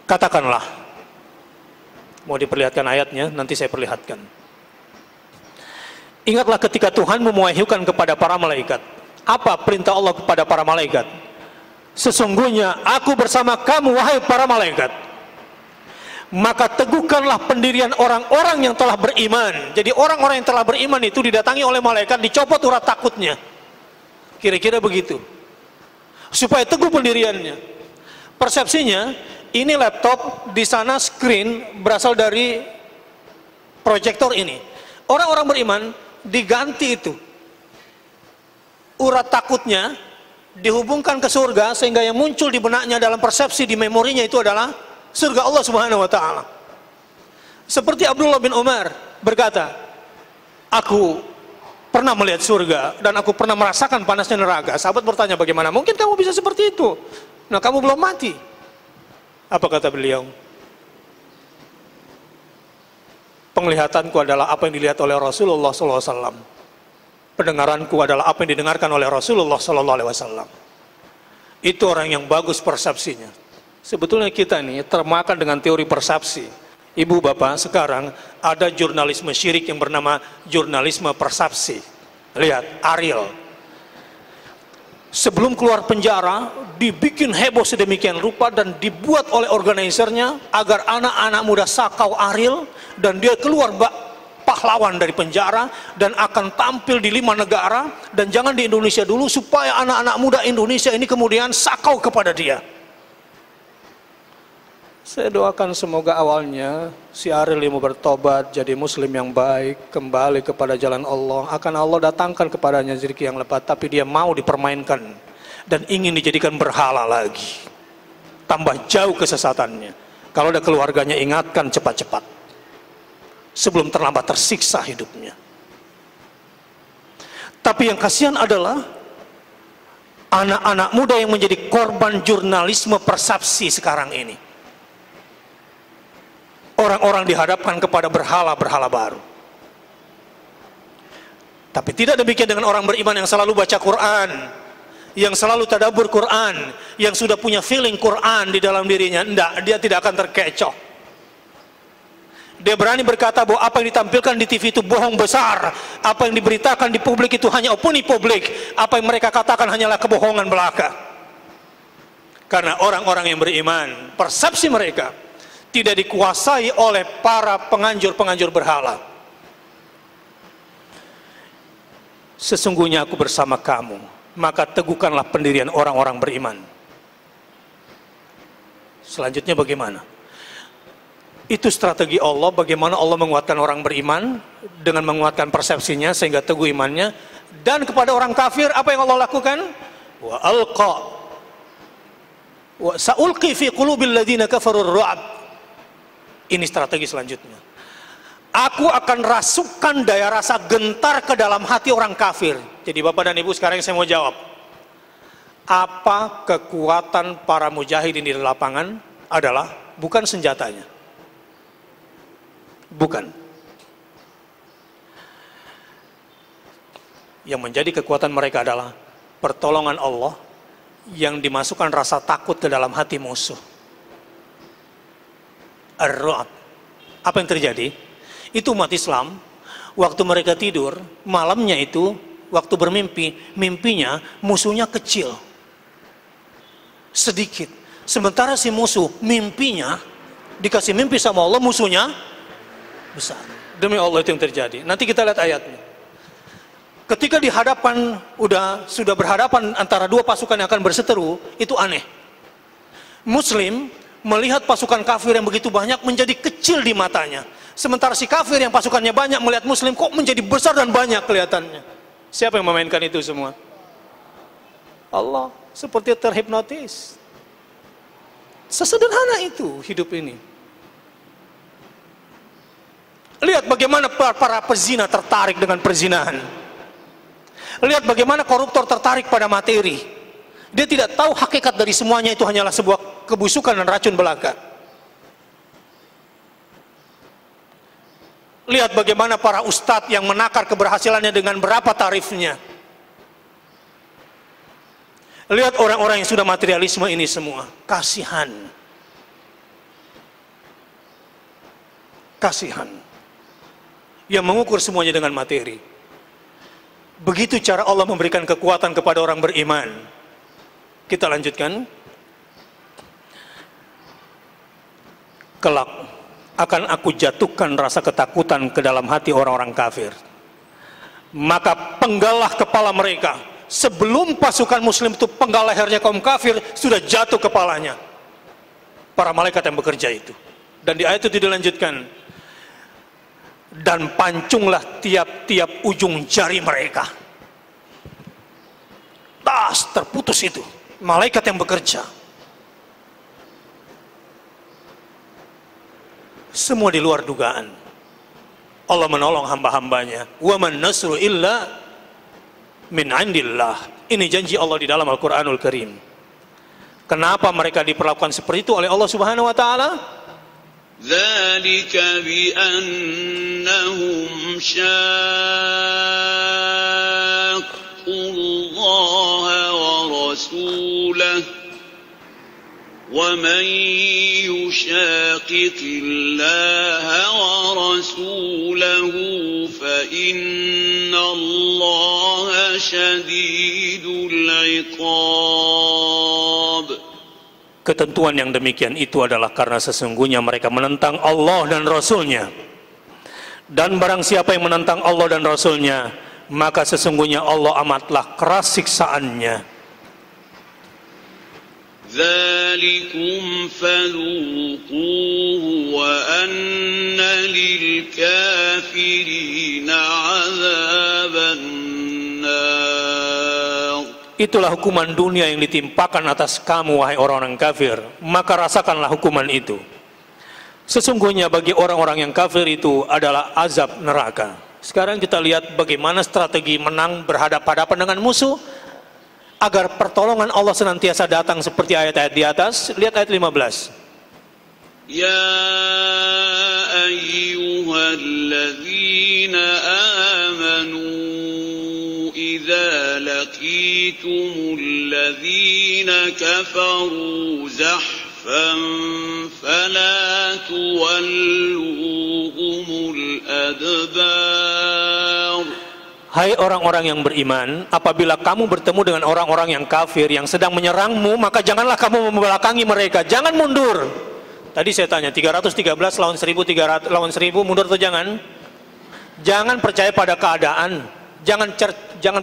Katakanlah, mau diperlihatkan ayatnya, nanti saya perlihatkan. Ingatlah ketika Tuhan mewahyukan kepada para malaikat. Apa perintah Allah kepada para malaikat? Sesungguhnya aku bersama kamu, wahai para malaikat. Maka teguhkanlah pendirian orang-orang yang telah beriman. Jadi orang-orang yang telah beriman itu didatangi oleh malaikat, dicopot urat takutnya. Kira-kira begitu. Supaya teguh pendiriannya. Persepsinya, ini laptop, di sana screen berasal dari proyektor ini. Orang-orang beriman diganti itu. Urat takutnya dihubungkan ke surga, sehingga yang muncul di benaknya dalam persepsi di memorinya itu adalah surga Allah Subhanahu wa taala. Seperti Abdullah bin Umar berkata, aku pernah melihat surga dan aku pernah merasakan panasnya neraka. Sahabat bertanya, bagaimana mungkin kamu bisa seperti itu? Nah, kamu belum mati. Apa kata beliau? Penglihatanku adalah apa yang dilihat oleh Rasulullah SAW. Pendengaranku adalah apa yang didengarkan oleh Rasulullah SAW. Itu orang yang bagus persepsinya. Sebetulnya kita ini termakan dengan teori persepsi. Ibu bapak, sekarang ada jurnalisme syirik yang bernama jurnalisme persepsi. Lihat, Ariel. Sebelum keluar penjara, dibikin heboh sedemikian rupa dan dibuat oleh organisernya agar anak-anak muda sakau Ariel, dan dia keluar pahlawan dari penjara dan akan tampil di 5 negara, dan jangan di Indonesia dulu, supaya anak-anak muda Indonesia ini kemudian sakau kepada dia. Saya doakan semoga awalnya si Ariel mau bertobat, jadi muslim yang baik, kembali kepada jalan Allah. Akan Allah datangkan kepadanya rezeki yang lebat, tapi dia mau dipermainkan dan ingin dijadikan berhala lagi. Tambah jauh kesesatannya. Kalau ada keluarganya, ingatkan cepat-cepat sebelum terlambat tersiksa hidupnya. Tapi yang kasihan adalah anak-anak muda yang menjadi korban jurnalisme persepsi sekarang ini. Orang-orang dihadapkan kepada berhala-berhala baru. Tapi tidak demikian dengan orang beriman yang selalu baca Quran, yang selalu tadabbur Quran, yang sudah punya feeling Quran di dalam dirinya. Tidak, dia tidak akan terkecoh. Dia berani berkata bahwa apa yang ditampilkan di TV itu bohong besar, apa yang diberitakan di publik itu hanya opini publik, apa yang mereka katakan hanyalah kebohongan belaka. Karena orang-orang yang beriman, persepsi mereka tidak dikuasai oleh para penganjur-penganjur berhala. Sesungguhnya aku bersama kamu, maka teguhkanlah pendirian orang-orang beriman. Selanjutnya bagaimana? Itu strategi Allah, bagaimana Allah menguatkan orang beriman dengan menguatkan persepsinya sehingga teguh imannya. Dan kepada orang kafir, apa yang Allah lakukan? Wa alqa wa sa'ulqi fi qulubil ladzina kafaru ar-ru'b. Ini strategi selanjutnya. Aku akan rasukkan daya rasa gentar ke dalam hati orang kafir. Jadi Bapak dan Ibu, sekarang saya mau jawab. Apa kekuatan para mujahidin di lapangan adalah bukan senjatanya. Bukan. Yang menjadi kekuatan mereka adalah pertolongan Allah yang dimasukkan rasa takut ke dalam hati musuh. Ar-Ru'b. Apa yang terjadi? Itu umat Islam, waktu mereka tidur, malamnya itu, waktu bermimpi, mimpinya musuhnya kecil, sedikit. Sementara si musuh, mimpinya, dikasih mimpi sama Allah, musuhnya besar. Demi Allah itu yang terjadi. Nanti kita lihat ayatnya. Ketika sudah berhadapan antara dua pasukan yang akan berseteru, itu aneh. Muslim melihat pasukan kafir yang begitu banyak menjadi kecil di matanya. Sementara si kafir yang pasukannya banyak melihat Muslim kok menjadi besar dan banyak kelihatannya. Siapa yang memainkan itu semua? Allah, seperti terhipnotis. Sesederhana itu hidup ini. Lihat bagaimana para pezina tertarik dengan perzinahan. Lihat bagaimana koruptor tertarik pada materi. Dia tidak tahu hakikat dari semuanya itu hanyalah sebuah kebusukan dan racun belaka. Lihat bagaimana para ustadz yang menakar keberhasilannya dengan berapa tarifnya. Lihat orang-orang yang sudah materialisme ini semua. Kasihan. Kasihan. Yang mengukur semuanya dengan materi. Begitu cara Allah memberikan kekuatan kepada orang beriman. Kita lanjutkan. Kelak akan aku jatuhkan rasa ketakutan ke dalam hati orang-orang kafir. Maka penggalah kepala mereka. Sebelum pasukan muslim itu penggal lehernya kaum kafir, sudah jatuh kepalanya para malaikat yang bekerja itu. Dan di ayat itu dilanjutkan, dan pancunglah tiap-tiap ujung jari mereka. Tas terputus itu, malaikat yang bekerja. Semua di luar dugaan. Allah menolong hamba-hambanya. Wa man nasru illa min indillah. Ini janji Allah di dalam Al-Quranul Karim. Kenapa mereka diperlakukan seperti itu oleh Allah Subhanahu wa taala? Dzalika bi annahum syaqqullaha wa rasulahu وَمَنْ يُشَاقِقِ اللَّهَ وَرَسُولَهُ فَإِنَّ اللَّهَ شَدِيدُ الْعِقَابِ. Ketentuan yang demikian itu adalah karena sesungguhnya mereka menentang Allah dan Rasul-Nya. Dan barang siapa yang menentang Allah dan Rasul-Nya, maka sesungguhnya Allah amatlah keras siksaannya. ذَلِكُمْ فَذُوقُوهُ وَأَنَّ لِلْكَافِرِينَ عَذَابَ النَّارِ. Itulah hukuman dunia yang ditimpakan atas kamu, wahai orang-orang kafir. Maka rasakanlah hukuman itu. Sesungguhnya bagi orang-orang yang kafir itu adalah azab neraka. Sekarang kita lihat bagaimana strategi menang berhadapan-hadapan dengan musuh, agar pertolongan Allah senantiasa datang seperti ayat-ayat di atas. Lihat ayat 15. Ya ayyuhalladzina amanu idza laqitumul ladzina kafaru zahfan fala tuwalluhumul adbar. Hai orang-orang yang beriman, apabila kamu bertemu dengan orang-orang yang kafir yang sedang menyerangmu, maka janganlah kamu membelakangi mereka, jangan mundur. Tadi saya tanya, 313 lawan 1300 lawan 1000, mundur atau jangan? Jangan percaya pada keadaan, jangan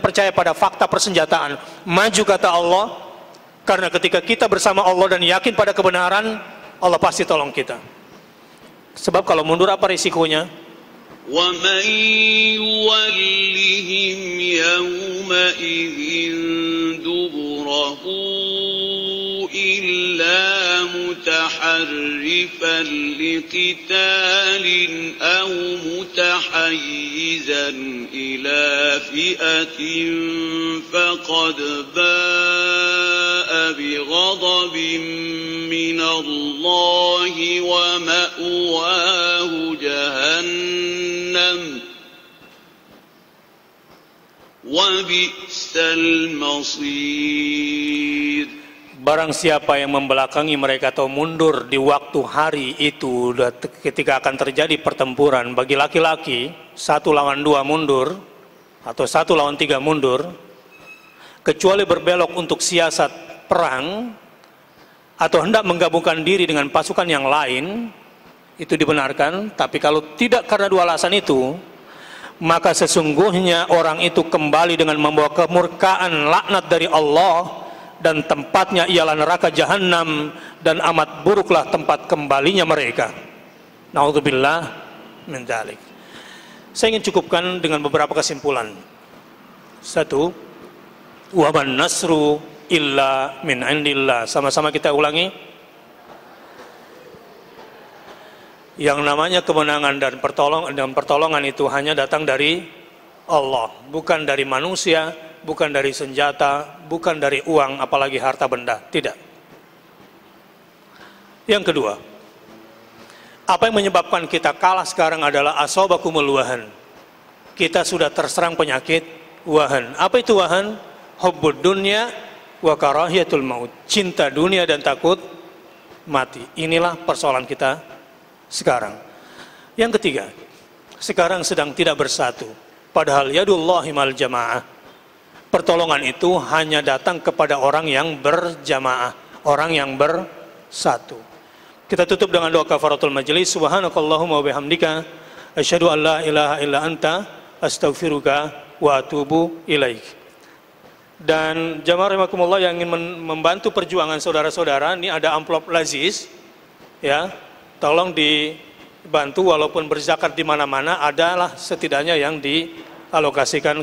percaya pada fakta persenjataan. Maju kata Allah, karena ketika kita bersama Allah dan yakin pada kebenaran, Allah pasti tolong kita. Sebab kalau mundur apa risikonya? وَمَنْ يُوَلِّهِمْ يَوْمَئِذٍ دُبُرَهُ إِلَّا مُتَحَرِّفًا لِقِتَالٍ أَوْ مُتَحَيِّزًا إِلَى فِئَةٍ فَقَدْ بَاءَ بِغَضَبٍ مِنَ اللَّهِ وَمَأْوَاهُ جَهَنَّمُ وَبِئْسَ الْمَصِيرُ. Barang siapa yang membelakangi mereka atau mundur di waktu hari itu, ketika akan terjadi pertempuran, bagi laki-laki 1 lawan 2 mundur atau 1 lawan 3 mundur, kecuali berbelok untuk siasat perang atau hendak menggabungkan diri dengan pasukan yang lain, itu dibenarkan. Tapi kalau tidak karena 2 alasan itu, maka sesungguhnya orang itu kembali dengan membawa kemurkaan laknat dari Allah, dan tempatnya ialah neraka jahanam, dan amat buruklah tempat kembalinya mereka. Na'udzubillah min dzalik. Saya ingin cukupkan dengan beberapa kesimpulan. Satu, wa man nasru illa min indillah. Sama-sama kita ulangi. Yang namanya kemenangan dan pertolongan itu hanya datang dari Allah, bukan dari manusia, bukan dari senjata, bukan dari uang, apalagi harta benda. Tidak. Yang kedua, apa yang menyebabkan kita kalah sekarang adalah asabakumul wahan. Kita sudah terserang penyakit wahan. Apa itu wahan? Hubbud dunya wa karahiyatul maut. Cinta dunia dan takut mati. Inilah persoalan kita sekarang. Yang ketiga, sekarang sedang tidak bersatu. Padahal yadullahi mal jamaah. Pertolongan itu hanya datang kepada orang yang berjamaah, orang yang bersatu. Kita tutup dengan doa kafaratul majlis. Subhanakallahumma wa bihamdika asyhadu an la ilaha illa anta astaghfiruka wa atubu ilaik. Dan jamaah rahimakumullah yang ingin membantu perjuangan saudara-saudara, ini ada amplop lazis, ya, tolong dibantu, walaupun berzakat di mana-mana, adalah setidaknya yang dialokasikan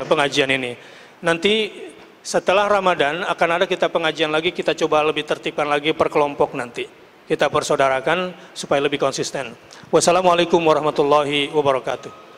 pengajian ini. Nanti setelah Ramadan akan ada kita pengajian lagi, kita coba lebih tertibkan lagi per kelompok nanti. Kita persaudarakan supaya lebih konsisten. Wassalamualaikum warahmatullahi wabarakatuh.